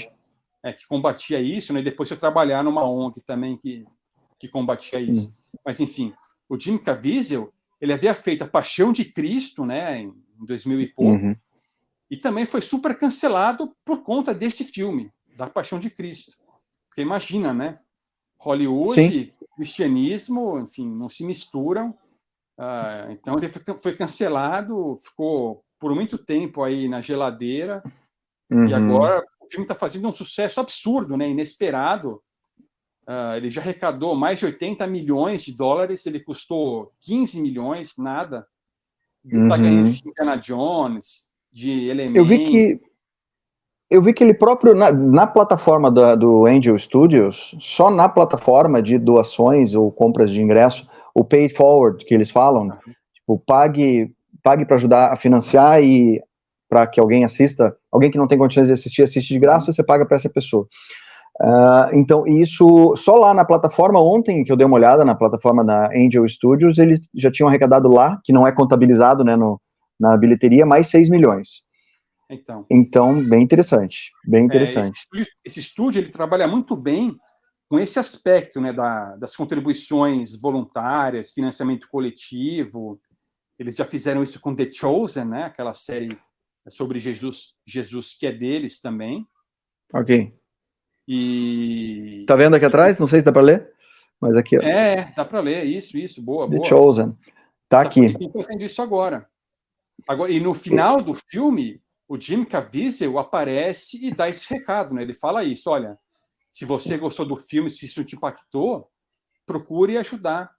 que combatia isso, né? E depois foi trabalhar numa ONG também que combatia isso. Mas, enfim, o Jim Caviezel, ele havia feito A Paixão de Cristo, né? Em 2000 e pouco, e também foi super cancelado por conta desse filme, da Paixão de Cristo. Porque imagina, né? Hollywood, cristianismo, enfim, não se misturam. Então ele foi cancelado, ficou por muito tempo aí na geladeira, e agora o filme está fazendo um sucesso absurdo, né? Inesperado. Ele já arrecadou mais de 80 milhões de dólares, ele custou 15 milhões, nada. Ele está ganhando de Indiana Jones, de Elemento. Eu vi que ele próprio, na plataforma do Angel Studios, só na plataforma de doações ou compras de ingresso, o pay forward, que eles falam, tipo, pague para ajudar a financiar e para que alguém assista, alguém que não tem condições de assistir, assiste de graça, você paga para essa pessoa. Então, isso, só lá na plataforma, ontem que eu dei uma olhada na plataforma da Angel Studios, eles já tinham arrecadado lá, que não é contabilizado, né, na bilheteria, mais 6 milhões. Então, bem interessante, bem interessante. Esse estúdio, ele trabalha muito bem com esse aspecto, né, das contribuições voluntárias, financiamento coletivo. Eles já fizeram isso com The Chosen, né, aquela série sobre Jesus que é deles também. Ok. E... Tá vendo aqui atrás? Não sei se dá para ler, mas aqui... Ó. Dá para ler, isso, boa. The Chosen, tá aqui. Estou fazendo isso agora. E no final do filme, o Jim Caviezel aparece e dá esse recado, né? Ele fala isso, olha, se você gostou do filme, se isso te impactou, procure ajudar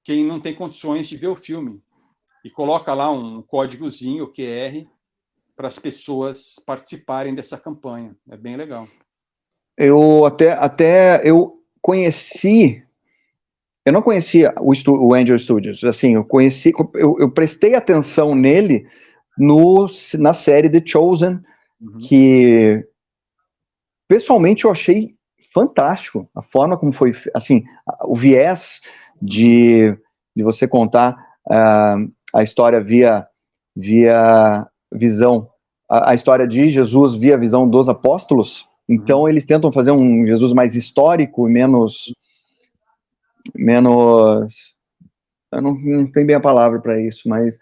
quem não tem condições de ver o filme. E coloca lá um códigozinho QR para as pessoas participarem dessa campanha. É bem legal. Eu não conhecia o Angel Studios, assim, eu prestei atenção nele na série The Chosen, que pessoalmente eu achei fantástico, a forma como foi, assim, o viés de você contar a história via visão, a história de Jesus via visão dos apóstolos. Então eles tentam fazer um Jesus mais histórico e menos eu não tenho bem a palavra para isso, mas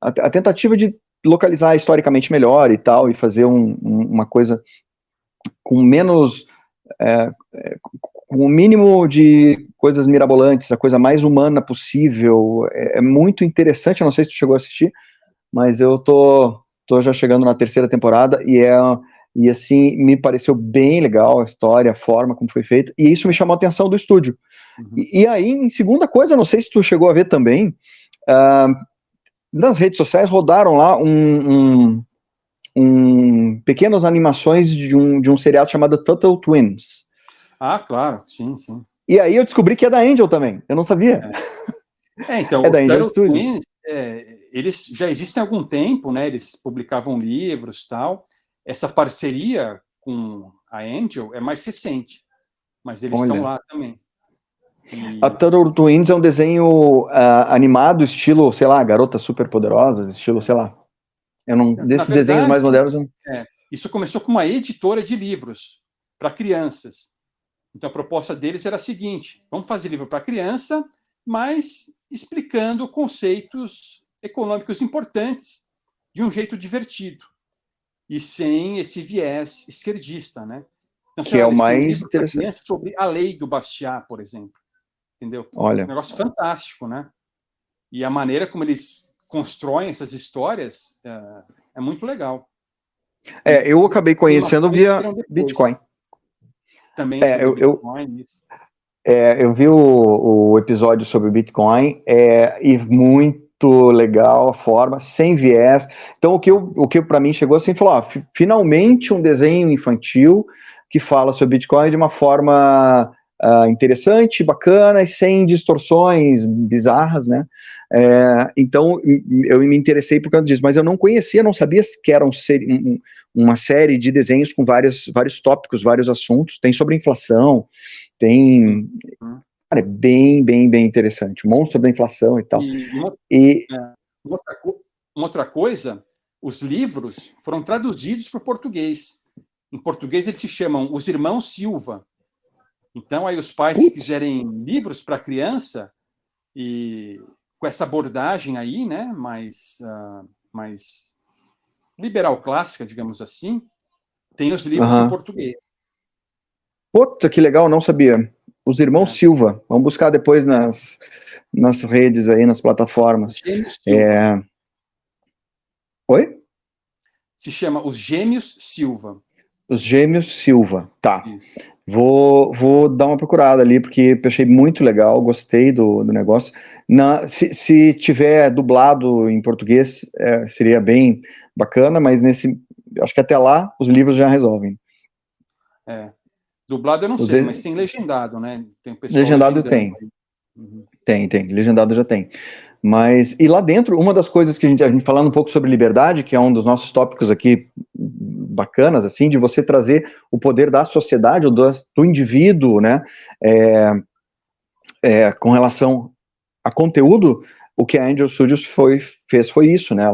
a tentativa de localizar historicamente melhor e tal, e fazer uma coisa com menos, com o mínimo de coisas mirabolantes, a coisa mais humana possível. É muito interessante. Eu não sei se tu chegou a assistir, mas eu tô já chegando na 3ª temporada, e assim, me pareceu bem legal a história, a forma como foi feita, e isso me chamou a atenção do estúdio. E aí, em segunda coisa, não sei se tu chegou a ver também, nas redes sociais rodaram lá pequenas animações de um seriado chamado Turtle Twins. Claro, sim. E aí eu descobri que é da Angel também, eu não sabia. Então, É da o Angel Turtle Studios. Twins, eles já existem há algum tempo, né? Eles publicavam livros e tal. Essa parceria com a Angel é mais recente, mas eles estão lá também. A Turtle Twins é um desenho animado, estilo, sei lá, Garotas Superpoderosas, estilo, sei lá. Desses desenhos mais modernos. Isso começou com uma editora de livros para crianças. Então a proposta deles era a seguinte: vamos fazer livro para criança, mas explicando conceitos econômicos importantes de um jeito divertido e sem esse viés esquerdista, né? Então, que é o mais interessante sobre a lei do Bastiat, por exemplo, entendeu? Olha, um negócio fantástico, né? E a maneira como eles constroem essas histórias é muito legal. Eu acabei conhecendo via Bitcoin. Também sobre Bitcoin, isso. Eu vi o episódio sobre Bitcoin e muito legal a forma, sem viés. Então, o que para mim chegou assim, falou, finalmente um desenho infantil que fala sobre Bitcoin de uma forma interessante, bacana e sem distorções bizarras, né? Então, eu me interessei por causa disso, mas eu não conhecia, não sabia que era uma série de desenhos com vários tópicos, vários assuntos. Tem sobre inflação, tem... Cara, é bem, bem, bem interessante. O monstro da inflação e tal. Uma outra coisa, os livros foram traduzidos para o português. Em português, eles se chamam Os Irmãos Silva. Então, aí os pais que quiserem livros para criança, e com essa abordagem aí, né, mais liberal clássica, digamos assim, tem os livros em português. Puta, que legal, não sabia. Os Irmãos Silva. Vamos buscar depois nas redes aí, nas plataformas. Gêmeos Silva. Oi? Se chama Os Gêmeos Silva. Os Gêmeos Silva, tá. Isso. Vou dar uma procurada ali, porque eu achei muito legal, gostei do negócio. Se tiver dublado em português, seria bem bacana, mas acho que até lá os livros já resolvem. Dublado eu não sei, mas tem legendado, né? Tem legendado tem. Tem. Legendado já tem. Mas, e lá dentro, uma das coisas que a gente falando um pouco sobre liberdade, que é um dos nossos tópicos aqui bacanas, assim, de você trazer o poder da sociedade, ou do indivíduo, né, com relação a conteúdo, o que a Angel Studios fez foi isso, né,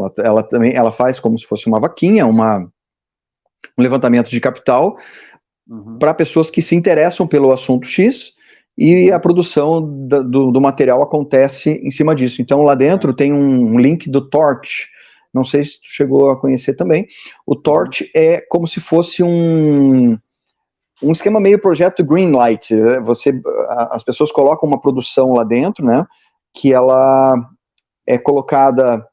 ela faz como se fosse uma vaquinha, um levantamento de capital para pessoas que se interessam pelo assunto X, e a produção do material acontece em cima disso. Então, lá dentro tem um link do Torch, não sei se tu chegou a conhecer também. O Torch é como se fosse um esquema meio projeto Greenlight. As pessoas colocam uma produção lá dentro, né, que ela é colocada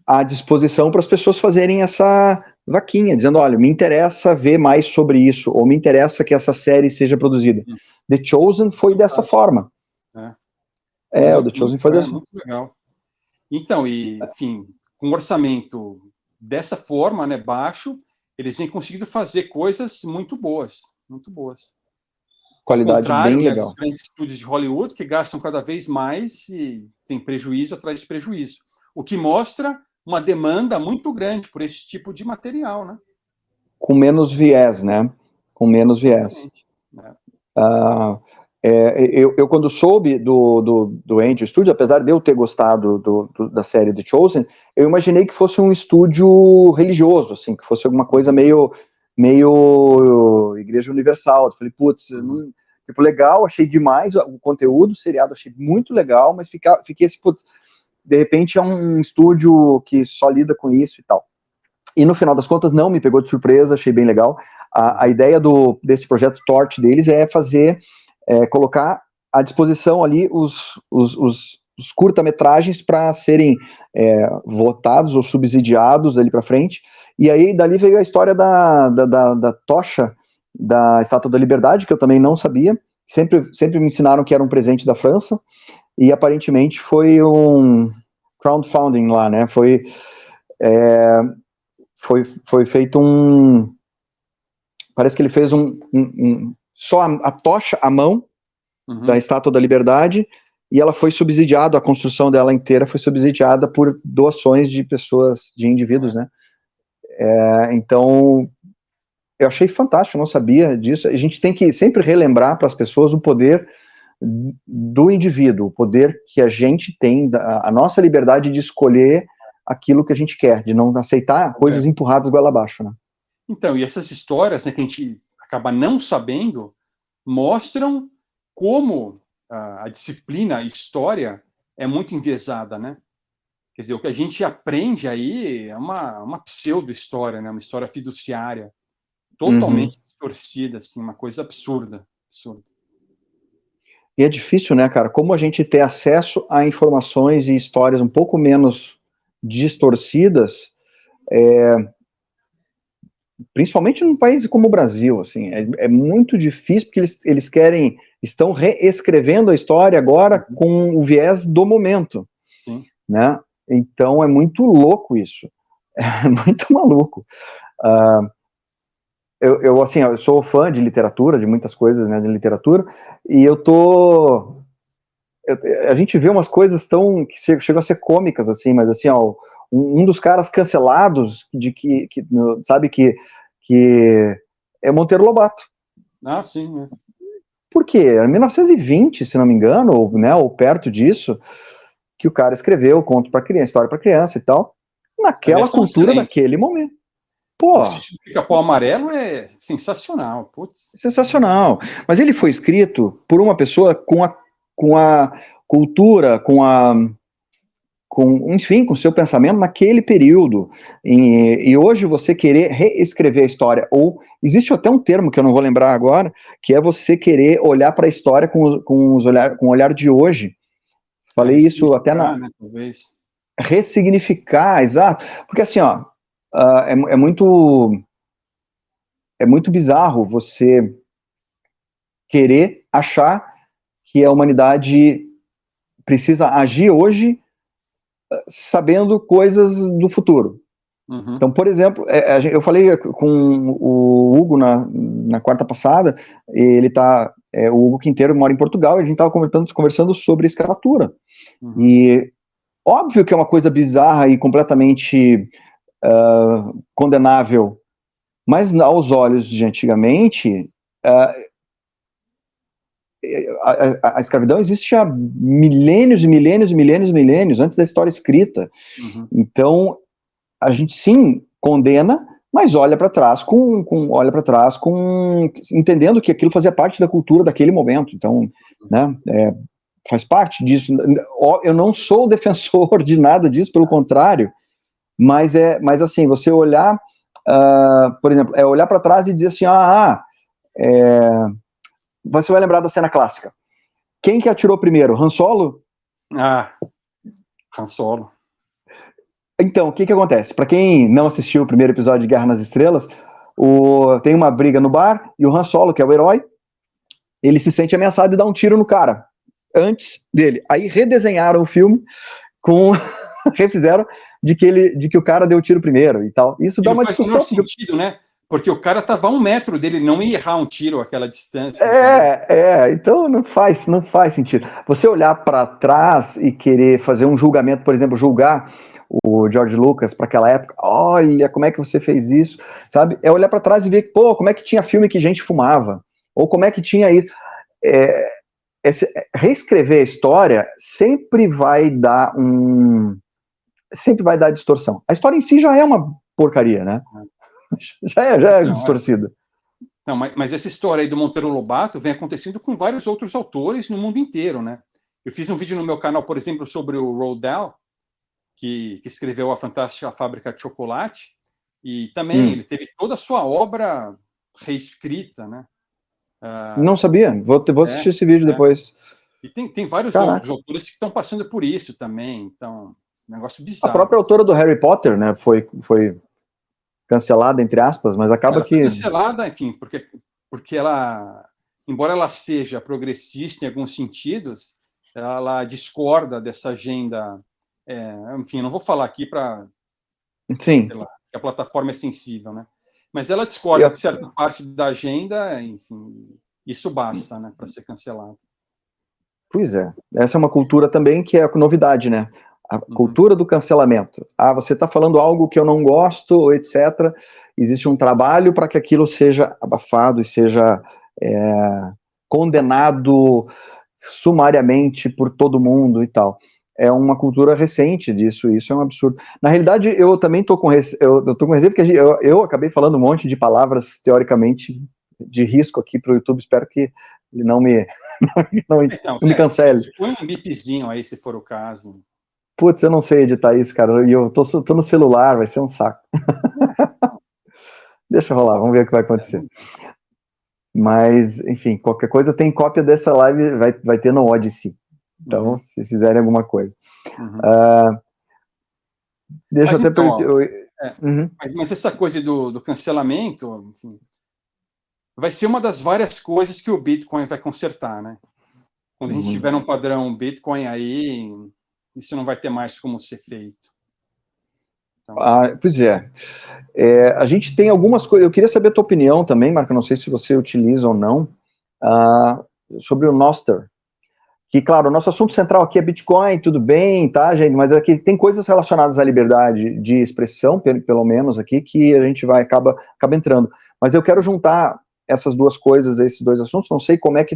à disposição para as pessoas fazerem essa vaquinha, dizendo, olha, me interessa ver mais sobre isso, ou me interessa que essa série seja produzida. The Chosen foi dessa forma. O The Chosen foi dessa forma. Muito legal. Então, enfim, com um orçamento dessa forma, né, baixo, eles vêm conseguindo fazer coisas muito boas, muito boas. Qualidade bem legal. Dos grandes estúdios de Hollywood, que gastam cada vez mais e tem prejuízo atrás de prejuízo. O que mostra uma demanda muito grande por esse tipo de material, né? Com menos viés, né? Com menos viés. Eu quando soube do Angel Studio, apesar de eu ter gostado da série The Chosen, eu imaginei que fosse um estúdio religioso, assim, que fosse alguma coisa meio Igreja Universal. Eu falei, putz, tipo, legal, achei demais o conteúdo, o seriado achei muito legal, mas fiquei assim, putz, de repente é um estúdio que só lida com isso e tal. E no final das contas não me pegou de surpresa, achei bem legal. A ideia desse projeto Torch deles é colocar à disposição ali os curta-metragens para serem votados ou subsidiados ali para frente. E aí dali veio a história da tocha da Estátua da Liberdade, que eu também não sabia. Sempre me ensinaram que era um presente da França. E aparentemente foi um crowdfunding lá, né? Foi feito parece que ele fez só a tocha à mão da Estátua da Liberdade, e ela foi subsidiada, a construção dela inteira foi subsidiada por doações de pessoas, de indivíduos, né? Então, eu achei fantástico, eu não sabia disso. A gente tem que sempre relembrar para as pessoas o poder do indivíduo, o poder que a gente tem, a nossa liberdade de escolher aquilo que a gente quer, de não aceitar coisas empurradas goela abaixo, né? Então, e essas histórias, né, que a gente acaba não sabendo, mostram como a disciplina a história é muito enviesada, né? Quer dizer, o que a gente aprende aí é uma pseudo-história, né? Uma história fiduciária, totalmente distorcida, assim, uma coisa absurda, absurda. E é difícil, né, cara? Como a gente ter acesso a informações e histórias um pouco menos distorcidas, principalmente num país como o Brasil, assim, é muito difícil, porque eles estão reescrevendo a história agora com o viés do momento. Sim. Né? Então é muito louco isso, é muito maluco. Assim, eu sou fã de literatura, de muitas coisas, né, de literatura, e a gente vê umas coisas tão que chegam a ser cômicas, assim, mas assim, ó, um dos caras cancelados sabe que é Monteiro Lobato. Ah, sim, né? Por quê? Era 1920, se não me engano, ou perto disso, que o cara escreveu o conto para criança, história para criança e tal, naquela cultura daquele momento. Pô, o Sítio do Pica-Pau Amarelo é sensacional, putz. Sensacional. Mas ele foi escrito por uma pessoa com a cultura, enfim, com o seu pensamento naquele período. E hoje você querer reescrever a história, ou existe até um termo que eu não vou lembrar agora, que é você querer olhar para a história com o olhar de hoje. Falei isso até né, talvez. Ressignificar, exato. Porque assim, ó, é muito bizarro você querer achar que a humanidade precisa agir hoje sabendo coisas do futuro. Então, por exemplo, eu falei com o Hugo na quarta passada, o Hugo Quinteiro mora em Portugal, e a gente estava conversando sobre escravatura. E óbvio que é uma coisa bizarra e completamente condenável, mas aos olhos de antigamente, a escravidão existe há milênios e milênios e milênios e milênios antes da história escrita. Então, a gente sim condena, mas olha para trás entendendo que aquilo fazia parte da cultura daquele momento. Então, né, faz parte disso. Eu não sou defensor de nada disso, pelo contrário, mas assim, você olhar, por exemplo, olhar para trás e dizer assim, você vai lembrar da cena clássica. Quem que atirou primeiro? Han Solo? Han Solo. Então, o que acontece? Para quem não assistiu o primeiro episódio de Guerra nas Estrelas, tem uma briga no bar, e o Han Solo, que é o herói, ele se sente ameaçado e dá um tiro no cara, antes dele. Aí redesenharam o filme, refizeram de que o cara deu o tiro primeiro e tal. Isso dá uma discussão. Faz menor sentido, né? Porque o cara estava a 1 metro dele, ele não ia errar um tiro àquela distância. Então não faz sentido. Você olhar para trás e querer fazer um julgamento, por exemplo, julgar o George Lucas para aquela época, olha, como é que você fez isso, sabe? É olhar para trás e ver, pô, como é que tinha filme que gente fumava, ou como é que tinha isso. Reescrever a história sempre vai dar distorção. A história em si já é uma porcaria, né? Já é distorcida. Não, mas essa história aí do Monteiro Lobato vem acontecendo com vários outros autores no mundo inteiro, né? Eu fiz um vídeo no meu canal, por exemplo, sobre o Roald Dahl, que escreveu A Fantástica Fábrica de Chocolate, e também ele teve toda a sua obra reescrita, né? Não sabia, vou assistir esse vídeo depois. E tem vários outros autores que estão passando por isso também, então, negócio bizarro. A própria autora do Harry Potter, né, foi cancelada, entre aspas, mas acaba ela foi cancelada, enfim, porque ela, embora ela seja progressista em alguns sentidos, ela discorda dessa agenda. Enfim, eu não vou falar aqui para que a plataforma é sensível, né? Mas ela discorda de certa parte da agenda, enfim, isso basta, né, para ser cancelado. Pois é. Essa é uma cultura também que é novidade, né? A cultura do cancelamento. Você está falando algo que eu não gosto, etc. Existe um trabalho para que aquilo seja abafado e seja condenado sumariamente por todo mundo e tal. É uma cultura recente disso, isso é um absurdo. Na realidade, eu também estou com receio, porque eu acabei falando um monte de palavras, teoricamente, de risco aqui para o YouTube, espero que ele não me, não me cancele. Põe um bipzinho aí, se for o caso. Putz, eu não sei editar isso, cara, e eu tô no celular, vai ser um saco. Deixa rolar, vamos ver o que vai acontecer. Mas, enfim, qualquer coisa tem cópia dessa live, vai ter no Odyssey. Então, se fizerem alguma coisa. Deixa eu até mas essa coisa do cancelamento, enfim, vai ser uma das várias coisas que o Bitcoin vai consertar, né? Quando a gente tiver um padrão Bitcoin aí, isso não vai ter mais como ser feito. Então... pois é. A gente tem algumas coisas. Eu queria saber a tua opinião também, Marco. Não sei se você utiliza ou não, sobre o Nostr. Que, claro, o nosso assunto central aqui é Bitcoin, tudo bem, tá, gente? Mas aqui tem coisas relacionadas à liberdade de expressão, pelo menos aqui, que a gente acaba entrando. Mas eu quero juntar essas duas coisas, esses dois assuntos. Não sei como é que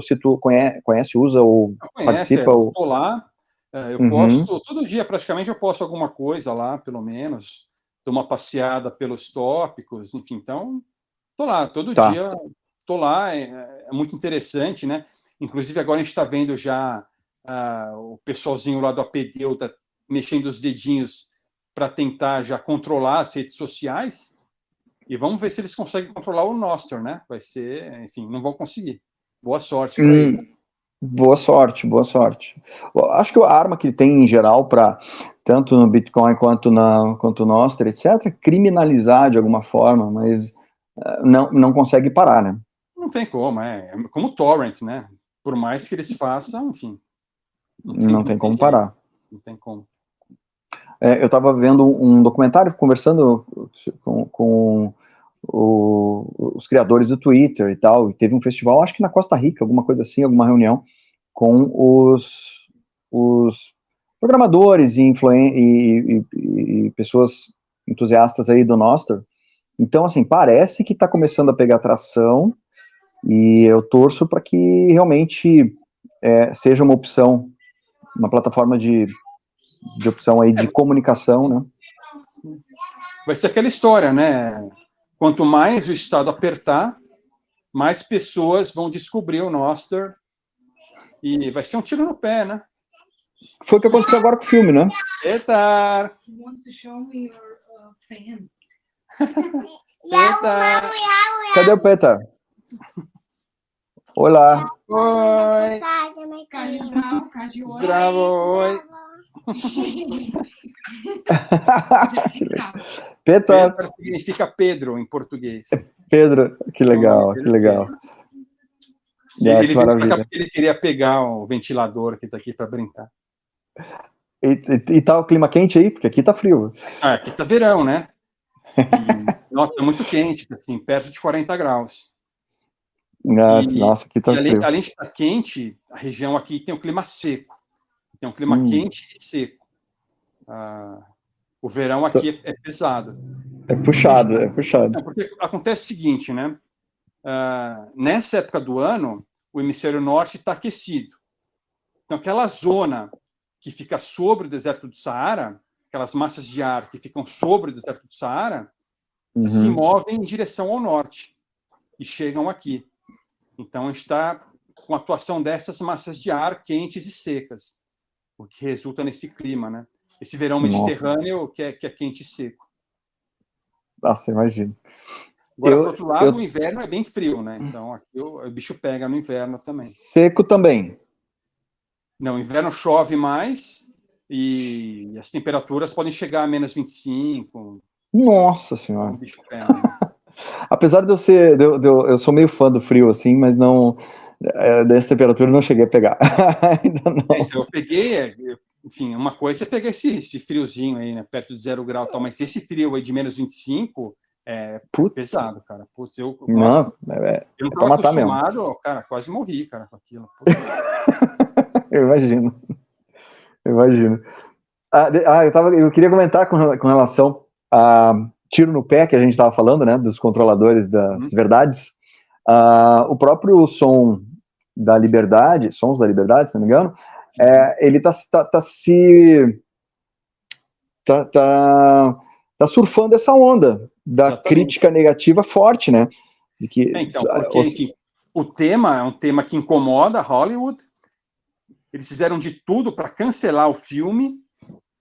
se tu conhece, usa ou participa. Eu tô lá, eu posto, todo dia praticamente eu posto alguma coisa lá, pelo menos, dou uma passeada pelos tópicos, enfim, então, tô lá, todo dia, tô lá, é muito interessante, né? Inclusive, agora a gente está vendo já o pessoalzinho lá do APDeuta mexendo os dedinhos para tentar já controlar as redes sociais. E vamos ver se eles conseguem controlar o Nostr, né? Vai ser, enfim, não vão conseguir. Boa sorte para eles. Boa sorte, boa sorte. Acho que a arma que tem em geral para tanto no Bitcoin quanto no Nostr, etc., é criminalizar de alguma forma, mas não consegue parar, né? Não tem como, é como o torrent, né? Por mais que eles façam, enfim. Não tem como parar. Não tem como. Eu estava vendo um documentário, conversando com os criadores do Twitter e tal, e teve um festival, acho que na Costa Rica, alguma coisa assim, alguma reunião com os programadores e pessoas entusiastas aí do Nostr. Então, assim, parece que está começando a pegar tração, e eu torço para que realmente seja uma opção, uma plataforma de opção aí de comunicação, né? Vai ser aquela história, né? Quanto mais o Estado apertar, mais pessoas vão descobrir o Nostr e vai ser um tiro no pé, né? Foi o que aconteceu agora com o filme, né? Petar! Petar! Cadê o Petar? Olá. Oi. Zdravo. Oi. Petar significa Pedro em português. Pedro, que legal, que legal. Ele queria pegar o ventilador que está aqui para brincar. E tá o clima quente aí? Porque aqui tá frio. Aqui tá verão, né? Nossa, tá muito quente, assim, perto de 40 graus. Nossa, aqui tá frio. Além de estar quente, a região aqui tem um clima seco. Tem um clima quente e seco. O verão aqui é pesado. É puxado, puxado. Porque acontece o seguinte, né? Nessa época do ano, o hemisfério norte está aquecido. Então, aquela zona que fica sobre o deserto do Saara, aquelas massas de ar que ficam sobre o deserto do Saara, se movem em direção ao norte e chegam aqui. Então, a gente está com a atuação dessas massas de ar quentes e secas, o que resulta nesse clima, né? Esse verão mediterrâneo que é quente e seco. Nossa, imagino. Agora, por outro lado, o inverno é bem frio, né? Então, aqui o bicho pega no inverno também. Seco também? Não, o inverno chove mais e as temperaturas podem chegar a menos 25. Nossa Senhora. O bicho pega. Apesar de eu sou meio fã do frio, assim, mas não... dessa temperatura eu não cheguei a pegar. Ainda não. Então, eu peguei... Enfim, uma coisa é pegar esse friozinho aí, né? Perto de 0 grau e tal, mas esse frio aí de menos 25 é pesado, cara. Putz, eu não estava acostumado, cara, quase morri, cara, com aquilo. Eu imagino. Eu queria comentar com relação a tiro no pé que a gente estava falando, né, dos controladores das verdades. O próprio Sons da Liberdade, se não me engano, ele tá surfando essa onda da crítica negativa forte, né? De que, então, porque, enfim, o tema é um tema que incomoda Hollywood. Eles fizeram de tudo para cancelar o filme,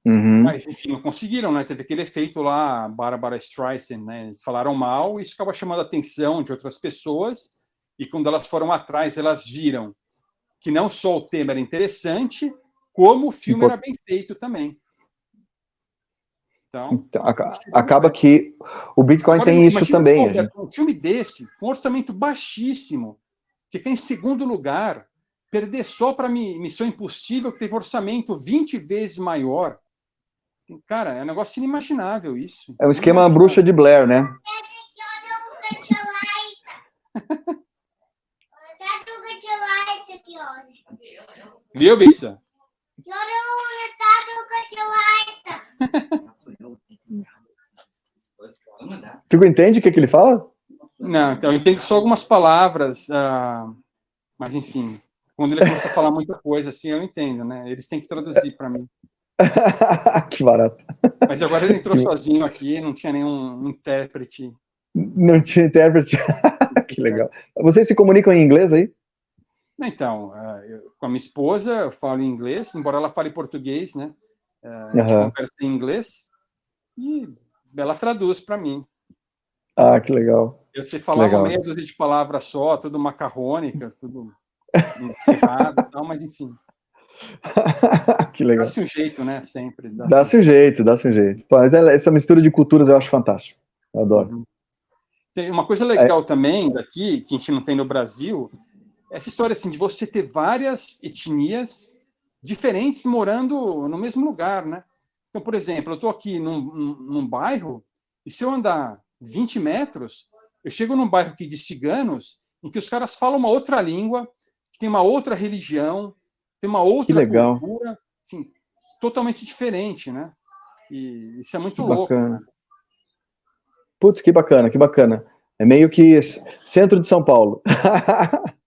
mas, enfim, não conseguiram, né? Teve aquele efeito lá, Barbara Streisand, né? Eles falaram mal e isso acaba chamando a atenção de outras pessoas, e quando elas foram atrás, elas viram que não só o tema era interessante, como o filme era bem feito também. Então acaba que o Bitcoin agora, tem isso também. Um filme desse, com um orçamento baixíssimo, ficar em segundo lugar, perder só para Missão Impossível, que teve orçamento 20 vezes maior. Cara, é um negócio inimaginável isso. É um esquema Bruxa de Blair, né? Viu, Bisa? Tu entende o que ele fala? Não, então eu entendo só algumas palavras, mas enfim, quando ele começa a falar muita coisa assim, eu não entendo, né? Eles têm que traduzir para mim. Que barato. Mas agora ele entrou sozinho aqui, não tinha nenhum intérprete. Não tinha intérprete. Que legal. Vocês se comunicam em inglês aí? Então, com a minha esposa, eu falo em inglês, embora ela fale português, né? A gente conversa em inglês e ela traduz para mim. Ah, que legal. Eu sei falar uma meia dúzia de palavras só, tudo macarrônica, tudo errado e tal, mas enfim. Que legal. Dá-se um jeito, né? Sempre. Dá-se um jeito. Mas essa mistura de culturas eu acho fantástico. Eu adoro. Tem uma coisa legal também daqui, que a gente não tem no Brasil, essa história assim, de você ter várias etnias diferentes morando no mesmo lugar, né? Então, por exemplo, eu estou aqui num bairro, e se eu andar 20 metros, eu chego num bairro aqui de ciganos, em que os caras falam uma outra língua, que tem uma outra religião, tem uma outra cultura, enfim, totalmente diferente, né? E isso é muito louco. Né? Putz, que bacana. É meio que centro de São Paulo.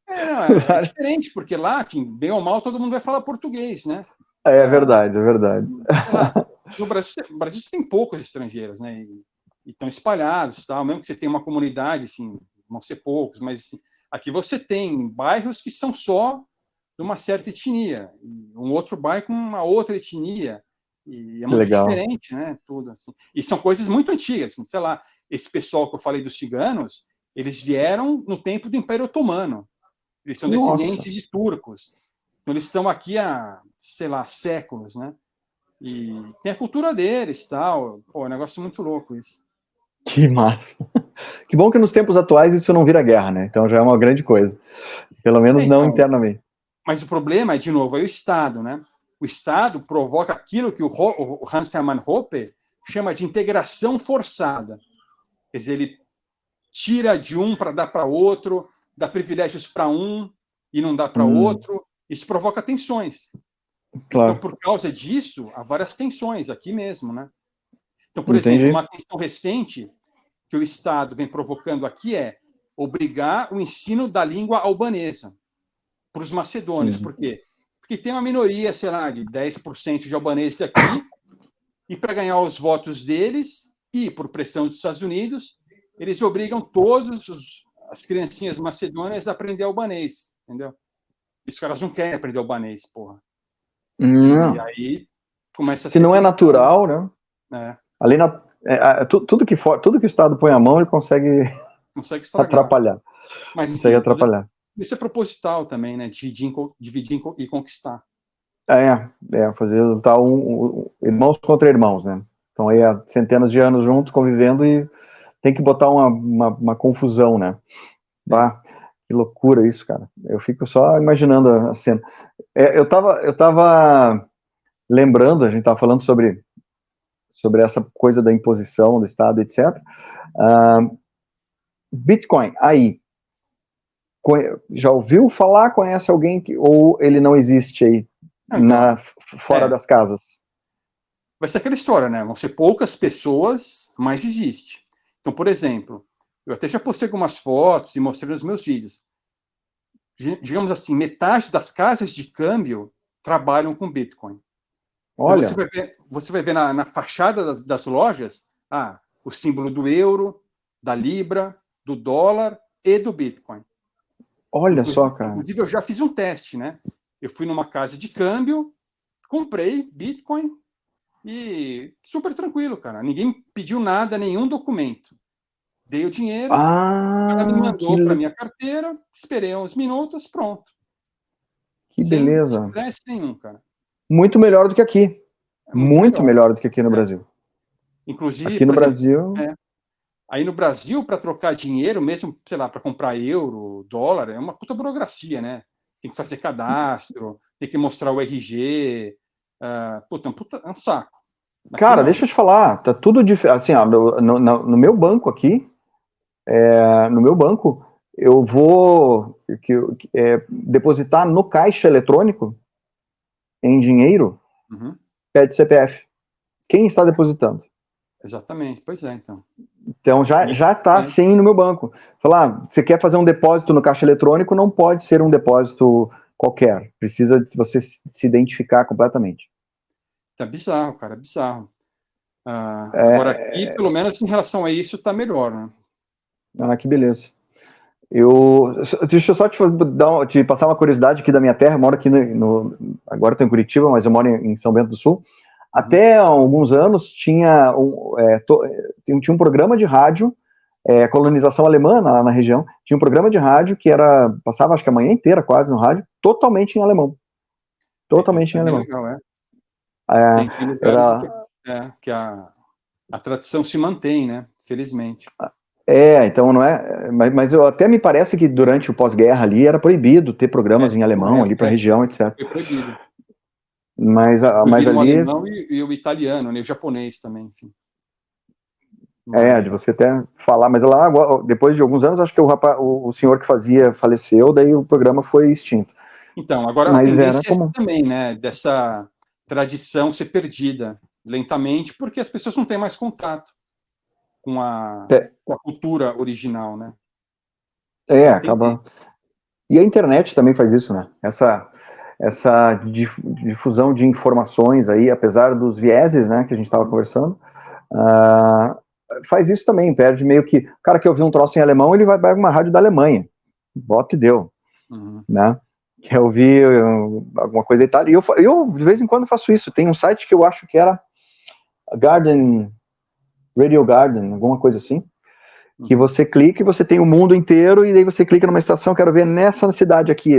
É diferente, porque lá, enfim, bem ou mal, todo mundo vai falar português, né? É verdade. Lá, no Brasil você tem poucos estrangeiros, né? E estão espalhados, tal. Mesmo que você tenha uma comunidade, assim, vão ser poucos, mas assim, aqui você tem bairros que são só de uma certa etnia, um outro bairro com uma outra etnia, e é muito diferente, né? Tudo assim. E são coisas muito antigas, assim, sei lá, esse pessoal que eu falei dos ciganos, eles vieram no tempo do Império Otomano, eles são descendentes de turcos, então eles estão aqui há, sei lá, séculos, né? E tem a cultura deles, tal. Pô, é um negócio muito louco isso. Que massa. Que bom que nos tempos atuais isso não vira guerra, né? Então já é uma grande coisa. Pelo menos não internamente. Mas o problema é, de novo, é o Estado, né? O Estado provoca aquilo que o Hans-Hermann Hoppe chama de integração forçada. Quer dizer, ele tira de um para dar para outro, dá privilégios para um e não dá para outro. Isso provoca tensões. Claro. Então, por causa disso, há várias tensões aqui mesmo, né? Então, por exemplo, uma tensão recente que o Estado vem provocando aqui é obrigar o ensino da língua albanesa para os macedônios. Por quê? Porque tem uma minoria, sei lá, de 10% de albaneses aqui, e para ganhar os votos deles, e por pressão dos Estados Unidos, eles obrigam as criancinhas macedônias a aprender albanês, entendeu? E os caras não querem aprender albanês, porra. Não. E aí começa a Se não é natural, né? Ali tudo que o Estado põe a mão, ele consegue atrapalhar. Mas, consegue atrapalhar. Isso é proposital também, né? Dividir e conquistar. Fazer lutar irmãos contra irmãos, né? Então aí há centenas de anos juntos, convivendo, e tem que botar uma confusão, né? Que loucura isso, cara. Eu fico só imaginando a cena. Eu tava lembrando, a gente tava falando sobre essa coisa da imposição do Estado, etc. Bitcoin, aí, já ouviu falar, conhece alguém ou ele não existe aí fora das casas? Vai ser aquela história, né? Vão ser poucas pessoas, mas existe. Então, por exemplo, eu até já postei algumas fotos e mostrei nos meus vídeos. Digamos assim, metade das casas de câmbio trabalham com Bitcoin. Olha. Então você vai ver na fachada das lojas o símbolo do euro, da libra, do dólar e do Bitcoin. Olha só, cara. Inclusive, eu já fiz um teste, né? Eu fui numa casa de câmbio, comprei Bitcoin e super tranquilo, cara. Ninguém pediu nada, nenhum documento. Dei o dinheiro, ela me mandou para minha carteira, esperei uns minutos, pronto. Que beleza. Sem estresse nenhum, cara. Muito melhor do que aqui. Muito melhor do que aqui no Brasil. Inclusive, aqui no Brasil... Aí no Brasil, para trocar dinheiro, mesmo, sei lá, para comprar euro, dólar, é uma puta burocracia, né? Tem que fazer cadastro, tem que mostrar o RG, é um saco. Cara, deixa eu te falar, tá tudo diferente. Assim, ó, no meu banco aqui, no meu banco, eu vou depositar no caixa eletrônico, em dinheiro, pede CPF. Quem está depositando? Exatamente, pois é, então. Então já está assim no meu banco. Falar, você quer fazer um depósito no caixa eletrônico, não pode ser um depósito qualquer. Precisa de você se identificar completamente. É bizarro, cara, é bizarro. Agora aqui, pelo menos em relação a isso, está melhor, né? Que beleza. Deixa eu só te passar uma curiosidade aqui da minha terra. Eu moro aqui agora estou em Curitiba, mas eu moro em São Bento do Sul. Até há alguns anos tinha um programa de rádio, colonização alemã na região, tinha um programa de rádio que passava acho que a manhã inteira quase no rádio, totalmente em alemão. Totalmente em alemão. Legal, tem lugares que a tradição se mantém, né? Felizmente. Então não é. Mas até me parece que durante o pós-guerra ali era proibido ter programas em alemão ali para a região, etc. Foi proibido. Mas ali. O alemão e o italiano, né? O japonês também, enfim. De você até falar, mas lá, depois de alguns anos, acho que o senhor que fazia faleceu, daí o programa foi extinto. Então, agora a tendência é essa também, né? Dessa tradição ser perdida lentamente, porque as pessoas não têm mais contato com a cultura original, né? Acaba. E a internet também faz isso, né? Essa difusão de informações aí, apesar dos vieses, né, que a gente estava conversando, faz isso também, perde meio que... O cara que ouviu um troço em alemão, ele vai para uma rádio da Alemanha. Bota e deu. Né? Quer ouvir alguma coisa da Itália. E eu, de vez em quando, faço isso. Tem um site que eu acho que era Radio Garden, alguma coisa assim, que você clica e você tem o mundo inteiro, e daí você clica numa estação, quero ver nessa cidade aqui,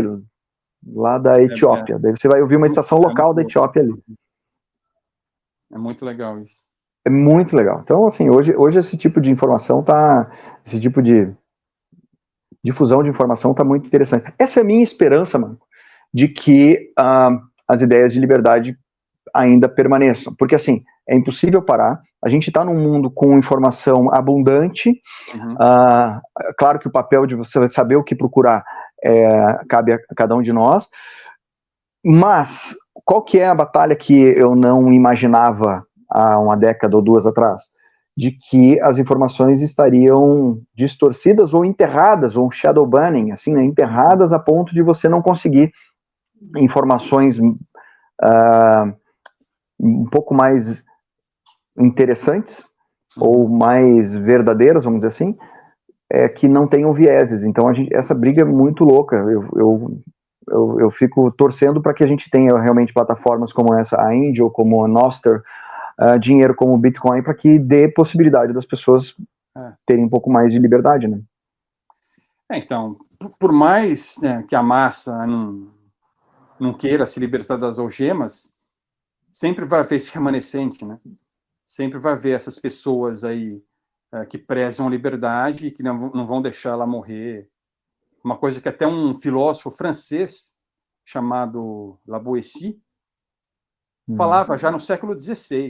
lá da Etiópia. Daí você vai ouvir uma estação local da Etiópia ali. É muito legal isso. É muito legal. Então, assim, hoje esse tipo de informação esse tipo de difusão de informação tá muito interessante. Essa é a minha esperança, mano, de que as ideias de liberdade ainda permaneçam. Porque, assim, é impossível parar. A gente está num mundo com informação abundante. Claro que o papel de você saber o que procurar cabe a cada um de nós. Mas qual que é a batalha que eu não imaginava há uma década ou duas atrás? De que as informações estariam distorcidas ou enterradas, ou shadow banning, assim, né, enterradas a ponto de você não conseguir informações um pouco mais interessantes ou mais verdadeiras, vamos dizer assim, que não tenham vieses. Então essa briga é muito louca. Eu fico torcendo para que a gente tenha realmente plataformas como essa, a Angel, como a Nostr, dinheiro como o Bitcoin, para que dê possibilidade das pessoas terem um pouco mais de liberdade, né? Então, por mais que a massa não queira se libertar das algemas, sempre vai haver esse remanescente, né? Sempre vai haver essas pessoas aí que prezam a liberdade e que não vão deixar ela morrer. Uma coisa que até um filósofo francês chamado Lavoisier falava já no século XVI,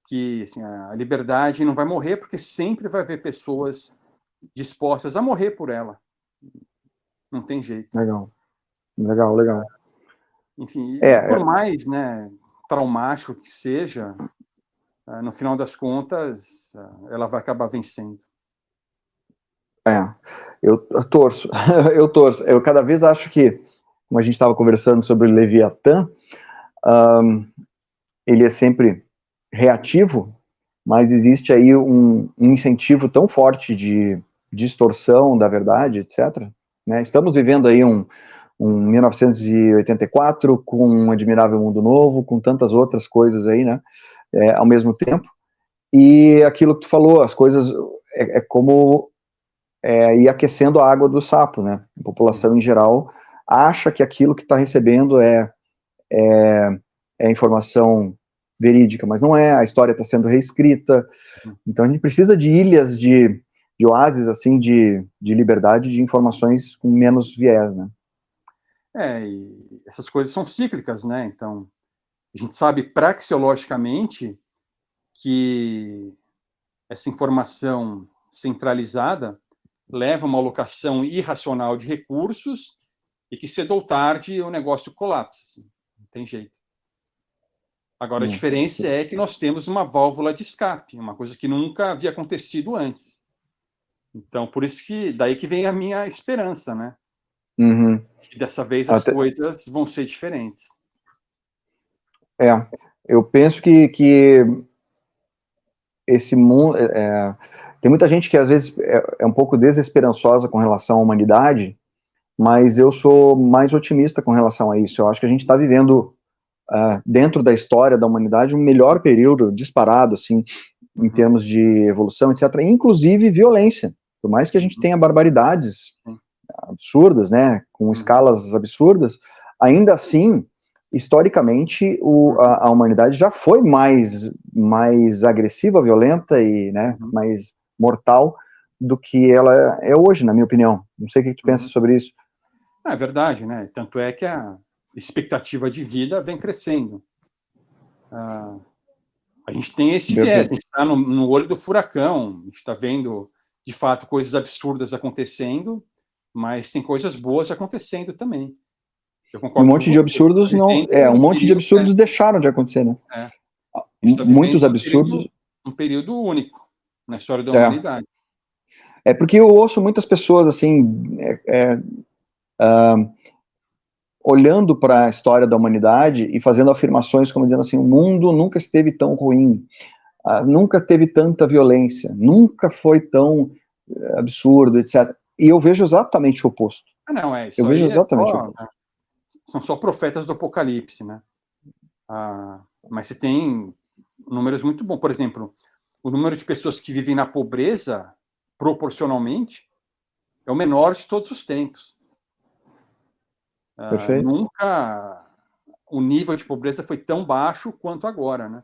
que assim, a liberdade não vai morrer porque sempre vai haver pessoas dispostas a morrer por ela. Não tem jeito. Legal. Enfim, por mais, né, traumático que seja, no final das contas, ela vai acabar vencendo. Eu torço, eu torço. Eu cada vez acho que, como a gente estava conversando sobre o Leviatã, ele é sempre reativo, mas existe aí um incentivo tão forte de distorção da verdade, etc. Né? Estamos vivendo aí um 1984 com um Admirável Mundo Novo, com tantas outras coisas aí, né? Ao mesmo tempo. E aquilo que tu falou, as coisas é como ir aquecendo a água do sapo, né? A população em geral acha que aquilo que está recebendo é informação verídica, mas não é, a história está sendo reescrita. Então a gente precisa de ilhas de oásis, assim, de liberdade, de informações com menos viés, né? E essas coisas são cíclicas, né? Então, a gente sabe praxeologicamente que essa informação centralizada leva a uma alocação irracional de recursos e que cedo ou tarde o negócio colapsa, assim, não tem jeito. Agora, a diferença é que nós temos uma válvula de escape, uma coisa que nunca havia acontecido antes. Então, por isso que daí que vem a minha esperança, né? Que dessa vez as coisas vão ser diferentes. Eu penso que esse mundo... tem muita gente que às vezes é um pouco desesperançosa com relação à humanidade, mas eu sou mais otimista com relação a isso. Eu acho que a gente está vivendo, dentro da história da humanidade, um melhor período disparado, assim, em termos de evolução, etc., inclusive violência. Por mais que a gente tenha barbaridades absurdas, né, com escalas absurdas, ainda assim, historicamente, a humanidade já foi mais agressiva, violenta e, né, mais mortal do que ela é hoje, na minha opinião. Não sei o que tu pensa sobre isso. É verdade, né? Tanto é que a expectativa de vida vem crescendo. A gente tem esse viés, a gente está no olho do furacão, a gente está vendo, de fato, coisas absurdas acontecendo, mas tem coisas boas acontecendo também. Eu concordo, um monte de absurdos um monte de absurdos deixaram de acontecer, né? Muitos absurdos. Um período único na história da humanidade. Porque eu ouço muitas pessoas, assim, olhando para a história da humanidade e fazendo afirmações como dizendo assim, o mundo nunca esteve tão ruim, nunca teve tanta violência, nunca foi tão absurdo, etc. E eu vejo exatamente o oposto. Isso eu vejo exatamente o oposto. São só profetas do apocalipse, né? Mas você tem números muito bons. Por exemplo, o número de pessoas que vivem na pobreza, proporcionalmente, é o menor de todos os tempos. Nunca o nível de pobreza foi tão baixo quanto agora, né?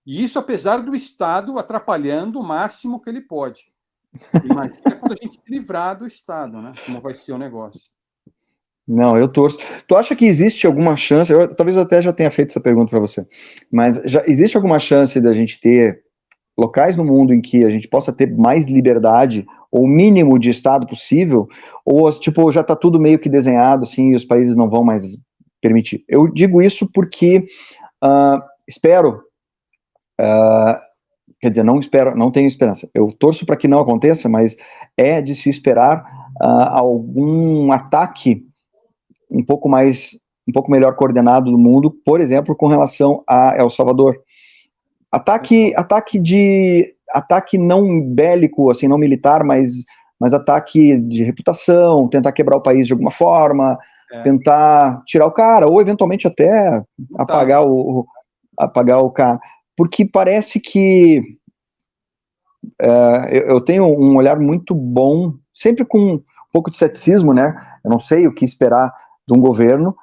E isso apesar do Estado atrapalhando o máximo que ele pode. Imagina quando a gente se livrar do Estado, né? Como vai ser o negócio. Não, eu torço. Tu acha que existe alguma chance, talvez eu até já tenha feito essa pergunta para você, mas já existe alguma chance da gente ter locais no mundo em que a gente possa ter mais liberdade, ou o mínimo de Estado possível, ou tipo, já está tudo meio que desenhado, assim, e os países não vão mais permitir? Eu digo isso porque espero, quer dizer, não espero, não tenho esperança, eu torço para que não aconteça, mas é de se esperar algum ataque um pouco melhor coordenado do mundo, por exemplo, com relação a El Salvador. Ataque não bélico, assim, não militar, mas ataque de reputação, tentar quebrar o país de alguma forma, tentar tirar o cara, ou eventualmente até apagar o cara. Porque parece que eu tenho um olhar muito bom, sempre com um pouco de ceticismo, né? Eu não sei o que esperar de um governo,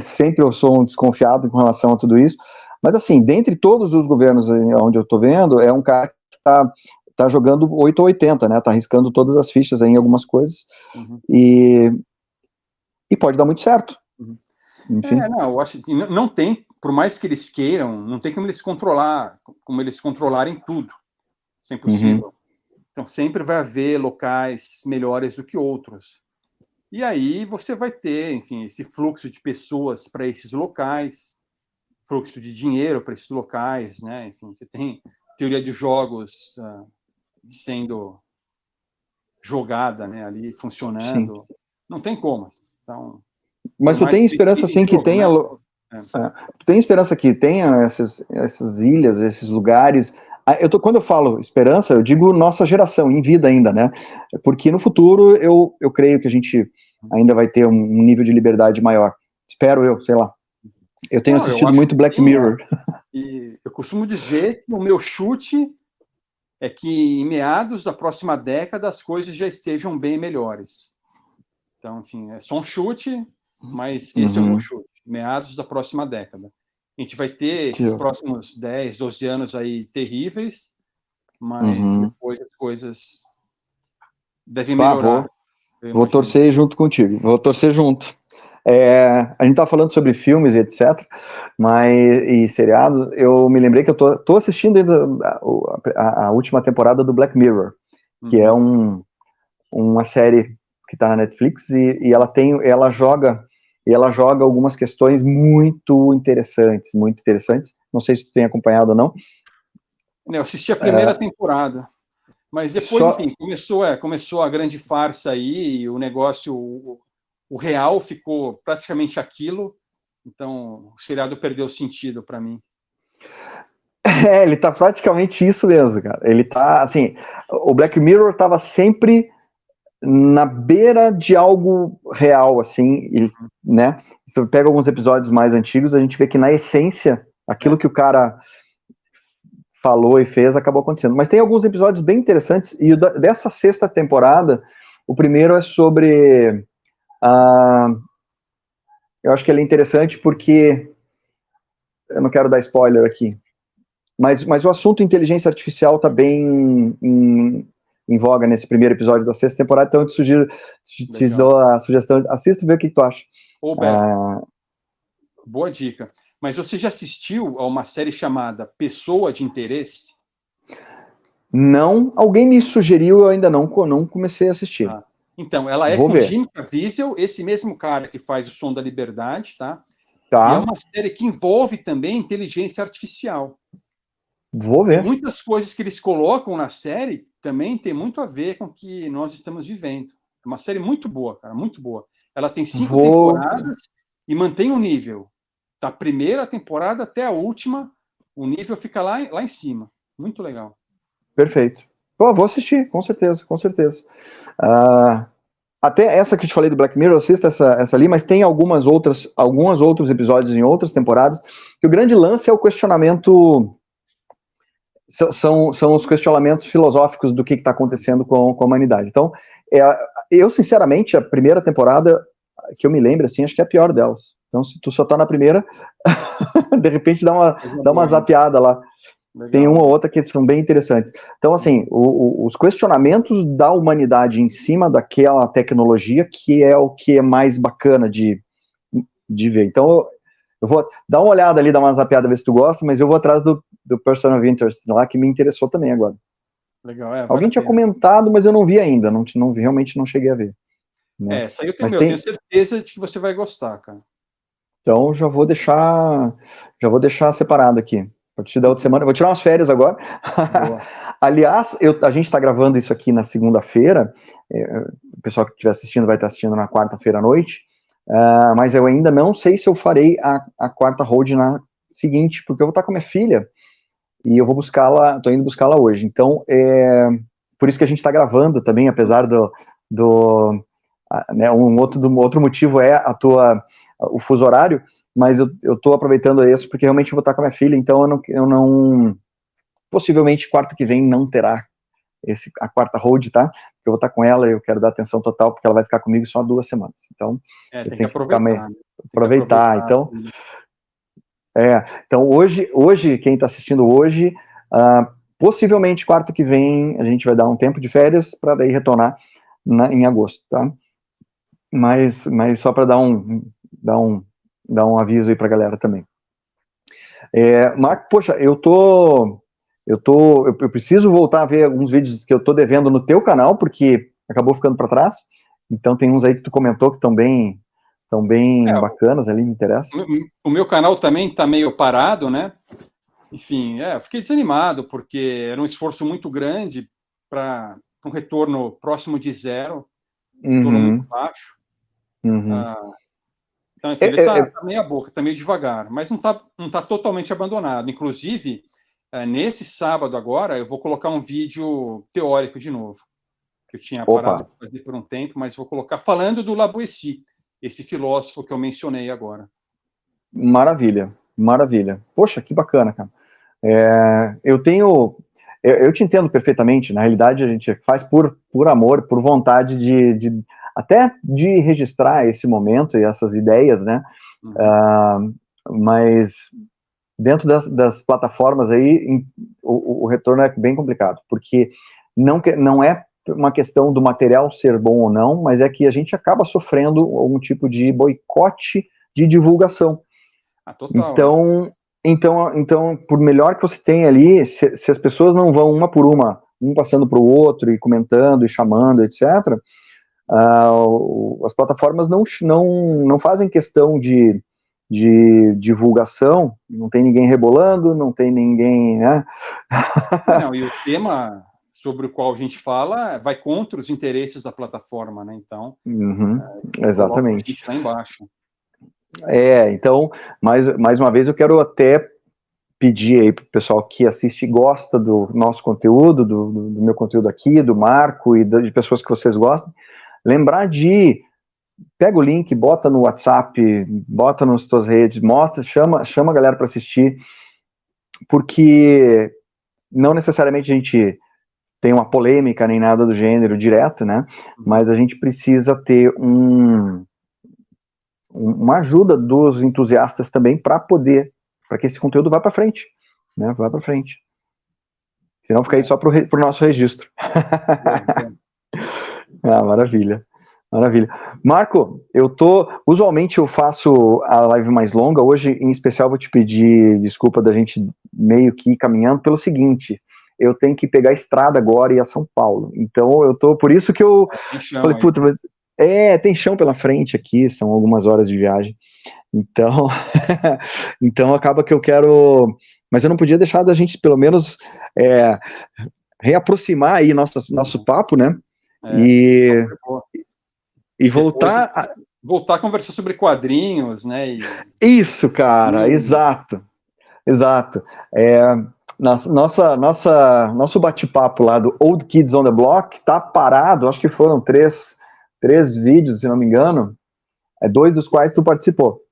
sempre eu sou um desconfiado com relação a tudo isso, mas assim, dentre todos os governos onde eu estou vendo, é um cara que tá jogando 8 ou 80, né? Tá arriscando todas as fichas aí em algumas coisas, e pode dar muito certo. Enfim. Eu acho assim, não tem, por mais que eles queiram, não tem como eles controlarem tudo. Isso é impossível. Então sempre vai haver locais melhores do que outros. E aí você vai ter, enfim, esse fluxo de pessoas para esses locais, fluxo de dinheiro para esses locais, né? Enfim, você tem teoria de jogos sendo jogada, né, ali funcionando. Sim. Não tem como. Então, mas tu tem esperança assim que tenha, tu tem esperança que tenha essas ilhas, esses lugares? Quando eu falo esperança, eu digo nossa geração, em vida ainda, né? Porque no futuro eu creio que a gente ainda vai ter um nível de liberdade maior. Espero eu, sei lá. Eu tenho assistido muito Black Mirror. E eu costumo dizer que o meu chute é que em meados da próxima década as coisas já estejam bem melhores. Então, enfim, é só um chute, mas esse é o meu chute. Meados da próxima década. A gente vai ter esses próximos 10, 12 anos aí terríveis, mas depois as coisas devem melhorar. Vou torcer junto contigo. Vou torcer junto. A gente tá falando sobre filmes e etc, e seriados. Eu me lembrei que eu tô assistindo a última temporada do Black Mirror, que é uma série que tá na Netflix e ela joga algumas questões muito interessantes. Não sei se tu tem acompanhado ou não. Eu assisti a primeira temporada, mas depois, enfim, começou a grande farsa aí, e o negócio, o real ficou praticamente aquilo, então o seriado perdeu sentido para mim. Ele tá praticamente isso mesmo, cara. Ele tá, assim, o Black Mirror tava sempre na beira de algo real, assim, né? Se você pega alguns episódios mais antigos, a gente vê que na essência, aquilo que o cara falou e fez acabou acontecendo. Mas tem alguns episódios bem interessantes, e dessa sexta temporada, o primeiro é sobre... eu acho que ele é interessante porque... Eu não quero dar spoiler aqui. Mas o assunto inteligência artificial está bem em voga nesse primeiro episódio da sexta temporada, então eu te dou a sugestão, assista e vê o que tu acha. Boa dica. Mas você já assistiu a uma série chamada Pessoa de Interesse? Não, alguém me sugeriu, eu ainda não comecei a assistir. Então, ela é com Jim Caviezel, esse mesmo cara que faz O Som da Liberdade, tá? E é uma série que envolve também inteligência artificial. Vou ver. E muitas coisas que eles colocam na série também tem muito a ver com o que nós estamos vivendo. É uma série muito boa, cara, muito boa. Ela tem 5 temporadas e mantém o nível. Da primeira temporada até a última, o nível fica lá em cima. Muito legal. Perfeito. Vou assistir, com certeza, com certeza. Até essa que eu te falei do Black Mirror, assista essa ali, mas tem alguns outros episódios em outras temporadas, que o grande lance é o questionamento... São os questionamentos filosóficos do que está acontecendo com a humanidade. Então, eu, sinceramente, a primeira temporada, que eu me lembro, assim, acho que é a pior delas. Então, se tu só tá na primeira, de repente dá uma zapeada lá. Legal. Tem uma ou outra que são bem interessantes. Então, assim, os questionamentos da humanidade em cima daquela tecnologia que é o que é mais bacana de ver. Então, eu vou dar uma olhada ali, dar uma zapeada, ver se tu gosta, mas eu vou atrás do Person of Interest lá, que me interessou também agora. Legal, alguém tinha comentado, mas eu não vi ainda, realmente não cheguei a ver. Né? Essa aí eu tenho certeza de que você vai gostar, cara. Então já vou deixar separado aqui. A partir da outra semana, eu vou tirar umas férias agora. Aliás, a gente está gravando isso aqui na segunda-feira, o pessoal que estiver assistindo vai estar assistindo na quarta-feira à noite, mas eu ainda não sei se eu farei a quarta hold na seguinte, porque eu vou estar com minha filha, e eu vou buscá-la, estou indo buscá-la hoje. Então, por isso que a gente está gravando também, apesar né, outro motivo é o fuso horário, mas eu estou aproveitando esse porque realmente eu vou estar com a minha filha, então eu não possivelmente quarta que vem não terá a quarta hold, tá? Eu vou estar com ela e eu quero dar atenção total, porque ela vai ficar comigo só 2 semanas. Então, eu tenho que aproveitar. Aproveitar. Então, hoje, quem está assistindo hoje, possivelmente quarta que vem a gente vai dar um tempo de férias para daí retornar em agosto, tá? Mas só para dar um aviso aí para a galera também. Marco, poxa, eu preciso voltar a ver alguns vídeos que eu tô devendo no teu canal, porque acabou ficando para trás, Então tem uns aí que tu comentou que estão bem bacanas ali, me interessa. O meu canal também está meio parado, né? Enfim, eu fiquei desanimado, porque era um esforço muito grande para um retorno próximo de zero, retorno muito baixo. Então, enfim, ele está meia boca, está meio devagar, mas não tá totalmente abandonado. Inclusive, nesse sábado agora, eu vou colocar um vídeo teórico de novo, que eu tinha parado de fazer por um tempo, mas vou colocar falando do Lavoisier, esse filósofo que eu mencionei agora. Maravilha, maravilha. Poxa, que bacana, cara. Eu te entendo perfeitamente. Na realidade, a gente faz por amor, por vontade até de registrar esse momento e essas ideias, né? Mas dentro das plataformas aí, o retorno é bem complicado, porque não é uma questão do material ser bom ou não, mas é que a gente acaba sofrendo algum tipo de boicote de divulgação. Total. Então, por melhor que você tenha ali, se as pessoas não vão uma por uma, um passando para o outro e comentando e chamando, etc., as plataformas não fazem questão de divulgação, não tem ninguém rebolando, não tem ninguém, né? Não, e o tema sobre o qual a gente fala vai contra os interesses da plataforma, né? Então, exatamente. A gente lá embaixo. Então, mais uma vez, eu quero até pedir aí para o pessoal que assiste e gosta do nosso conteúdo, do meu conteúdo aqui, do Marco e de pessoas que vocês gostam, lembrar pega o link, bota no WhatsApp, bota nas tuas redes, mostra, chama a galera para assistir, porque não necessariamente a gente tem uma polêmica nem nada do gênero direto, né? Mas a gente precisa ter uma ajuda dos entusiastas também para que esse conteúdo vá para frente, né? Vá para frente. Senão fica aí só para o nosso registro. Maravilha. Maravilha. Marco, usualmente eu faço a live mais longa, hoje em especial vou te pedir desculpa da gente meio que ir caminhando pelo seguinte, eu tenho que pegar a estrada agora e ir a São Paulo, então por isso que eu falei, puta, mas tem chão pela frente aqui, são algumas horas de viagem, então acaba que eu quero, mas eu não podia deixar da gente pelo menos reaproximar aí nosso papo, né, e voltar a conversar sobre quadrinhos, né? Isso, cara, exato. Nosso bate-papo lá do Old Kids on the Block tá parado, acho que foram três vídeos, se não me engano, 2 dos quais tu participou.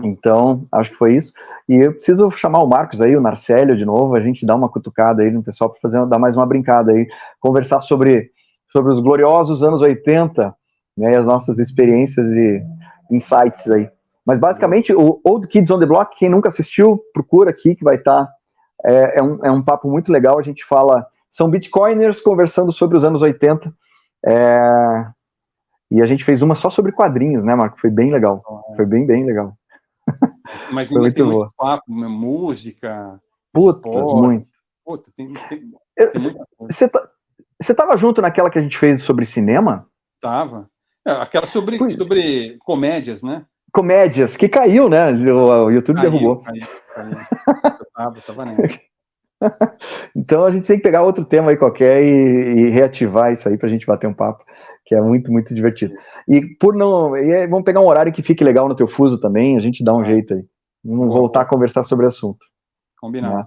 Então, acho que foi isso. E eu preciso chamar o Marcos aí, o Narcélio de novo, a gente dá uma cutucada aí no pessoal para dar mais uma brincada aí, conversar sobre os gloriosos anos 80, né, e as nossas experiências e insights aí. Mas basicamente, o Old Kids on the Block, quem nunca assistiu, procura aqui que vai estar. É um papo muito legal. A gente fala. São bitcoiners conversando sobre os anos 80. E a gente fez uma só sobre quadrinhos, né, Marco? Foi bem legal. Foi bem legal. Mas ainda tem muito papo, música, esporte. Muito. Puta, tem muita coisa. Você estava junto naquela que a gente fez sobre cinema? Tava. Aquela sobre comédias, né? Comédias, que caiu, né? O YouTube derrubou. Caiu. Eu tava nela. Então a gente tem que pegar outro tema aí qualquer e reativar isso aí pra gente bater um papo, que é muito, muito divertido. E vamos pegar um horário que fique legal no teu fuso também, a gente dá um jeito aí. Vamos voltar a conversar sobre o assunto. Combinado. Né?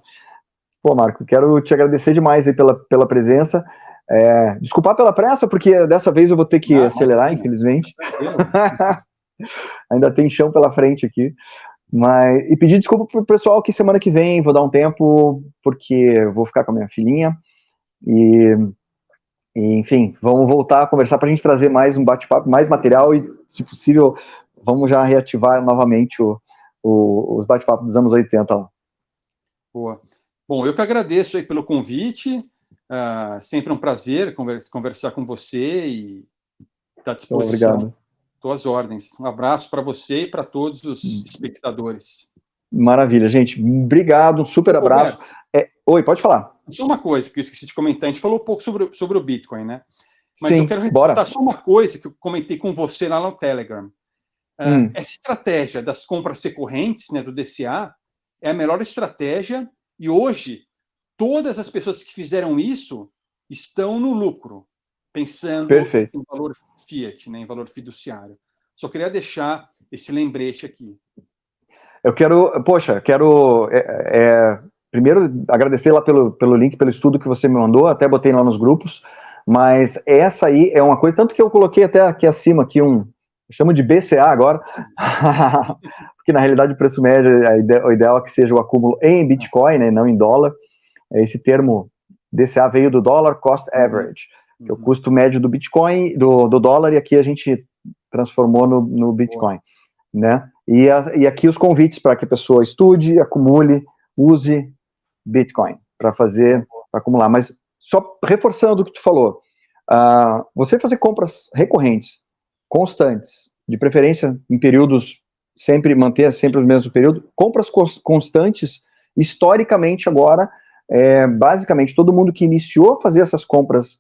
Pô, Marco, quero te agradecer demais aí pela presença. Desculpar pela pressa, porque dessa vez eu vou ter que acelerar, infelizmente. Ainda tem chão pela frente aqui. E pedir desculpa pro pessoal que semana que vem vou dar um tempo, porque eu vou ficar com a minha filhinha. E enfim, vamos voltar a conversar para a gente trazer mais um bate-papo, mais material e, se possível, vamos já reativar novamente os bate-papos dos anos 80 lá. Boa. Bom, eu que agradeço aí pelo convite. Sempre um prazer conversar com você e estar à disposição. Obrigado. Estou às ordens. Um abraço para você e para todos os espectadores. Maravilha, gente. Obrigado, um super abraço. Oi, pode falar. Só uma coisa que eu esqueci de comentar. A gente falou um pouco sobre o Bitcoin, né? Mas eu quero ressaltar só uma coisa que eu comentei com você lá no Telegram. Essa estratégia das compras recorrentes, né, do DCA, é a melhor estratégia, e hoje todas as pessoas que fizeram isso estão no lucro, pensando em valor fiat, né, em valor fiduciário. Só queria deixar esse lembrete aqui. Eu quero primeiro agradecer lá pelo link, pelo estudo que você me mandou, até botei lá nos grupos, mas essa aí é uma coisa, tanto que eu coloquei até aqui acima, aqui eu chamo de BCA agora, porque na realidade o preço médio, o ideal é que seja o acúmulo em Bitcoin, né, não em dólar. Esse termo DCA veio do Dollar Cost Average, que é o custo médio do Bitcoin, do dólar, e aqui a gente transformou no Bitcoin, né? E aqui os convites para que a pessoa estude, acumule, use Bitcoin para acumular. Mas só reforçando o que tu falou, você fazer compras recorrentes, constantes, de preferência em períodos, manter sempre os mesmos períodos, compras constantes, historicamente agora, basicamente todo mundo que iniciou a fazer essas compras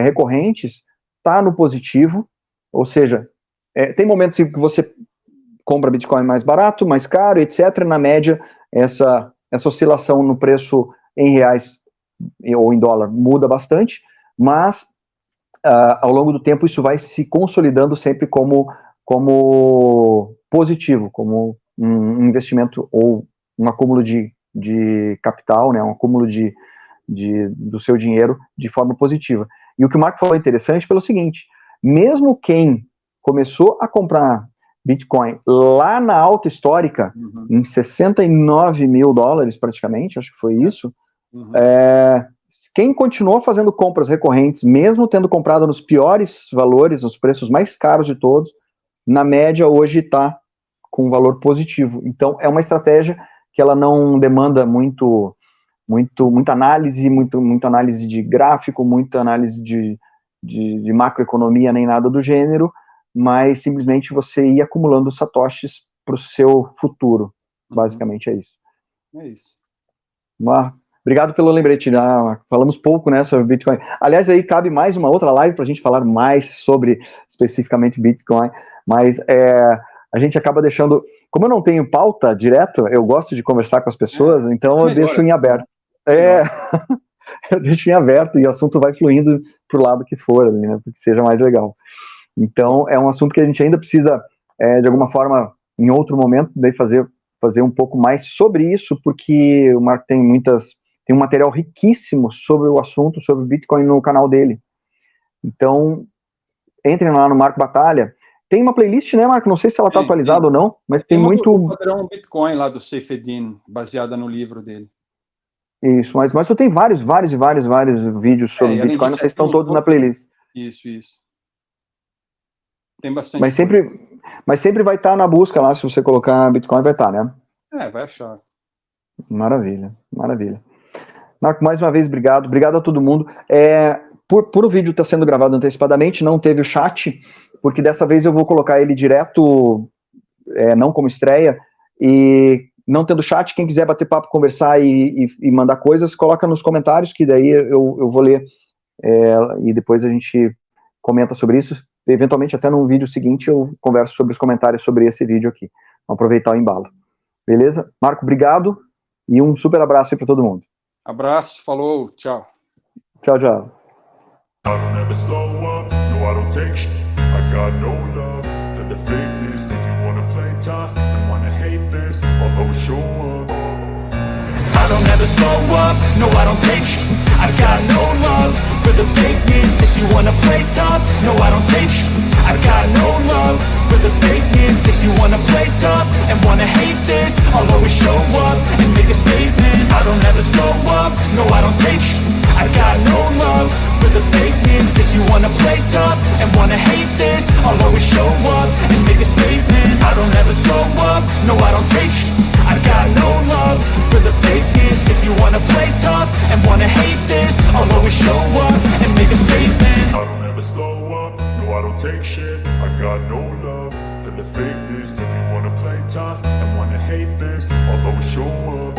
recorrentes está no positivo, ou seja, tem momentos em que você compra Bitcoin mais barato, mais caro, etc. Na média, essa oscilação no preço em reais ou em dólar muda bastante, mas ao longo do tempo isso vai se consolidando sempre como positivo, como um investimento ou um acúmulo de capital, né, um acúmulo do seu dinheiro de forma positiva. E o que o Marco falou é interessante pelo seguinte: mesmo quem começou a comprar Bitcoin lá na alta histórica, em 69 mil dólares praticamente, acho que foi isso, quem continuou fazendo compras recorrentes, mesmo tendo comprado nos piores valores, nos preços mais caros de todos, na média hoje está com um valor positivo. Então é uma estratégia que ela não demanda muita análise, muita análise de gráfico, muita análise de macroeconomia, nem nada do gênero, mas simplesmente você ir acumulando satoshis para o seu futuro. Basicamente é isso. É isso. Obrigado pelo lembrete, Marco. Falamos pouco, né, sobre Bitcoin. Aliás, aí cabe mais uma outra live para a gente falar mais sobre especificamente Bitcoin, mas a gente acaba deixando... Como eu não tenho pauta direto, eu gosto de conversar com as pessoas, então eu deixo em aberto. Eu deixo em aberto e o assunto vai fluindo para o lado que for, ali, né, para que seja mais legal. Então, é um assunto que a gente ainda precisa, de alguma forma, em outro momento, daí fazer um pouco mais sobre isso, porque o Marco tem um material riquíssimo sobre o assunto, sobre Bitcoin no canal dele. Então, entrem lá no Marco Batalha. Tem uma playlist, né, Marco? Não sei se ela está atualizada ou não, mas tem muito... O padrão Bitcoin lá do Saifedean, baseada no livro dele. Isso, mas tu tem vários vídeos sobre Bitcoin, não sei se estão todos na playlist. Isso. Tem bastante mas sempre vai estar na busca lá, se você colocar Bitcoin, vai estar, né? Vai achar. Maravilha. Marco, mais uma vez, obrigado a todo mundo. Por o vídeo estar sendo gravado antecipadamente, não teve o chat, porque dessa vez eu vou colocar ele direto, não como estreia, e não tendo chat, quem quiser bater papo, conversar e mandar coisas, coloca nos comentários, que daí eu vou ler, e depois a gente comenta sobre isso. Eventualmente, até num vídeo seguinte, eu converso sobre os comentários sobre esse vídeo aqui. Vamos aproveitar o embalo. Beleza? Marco, obrigado e um super abraço aí para todo mundo. Abraço, falou, tchau. Tchau. I don't ever slow up, no I don't take shit. I got no love for the fakeness. If you wanna play tough and wanna hate this, I'll always show up. I don't ever slow up, no I don't take shit. I got no love for the fakeness. If you wanna play tough, no I don't take shit. I got no love for the fakeness. If you wanna play tough and wanna hate this, I'll always show up and make a statement. I don't ever slow up, no I don't take shit. I got no love for the fakeness. If you wanna play tough and wanna hate this, I'll always show up and make a statement. I don't ever slow up, no I don't take shit. I got no love for the fakeness. If you wanna play tough and wanna hate this, I'll always show up and make a statement. I don't ever slow up, no I don't take shit. I got no love for the fakeness. If you wanna play tough and wanna hate this, I'll always show up.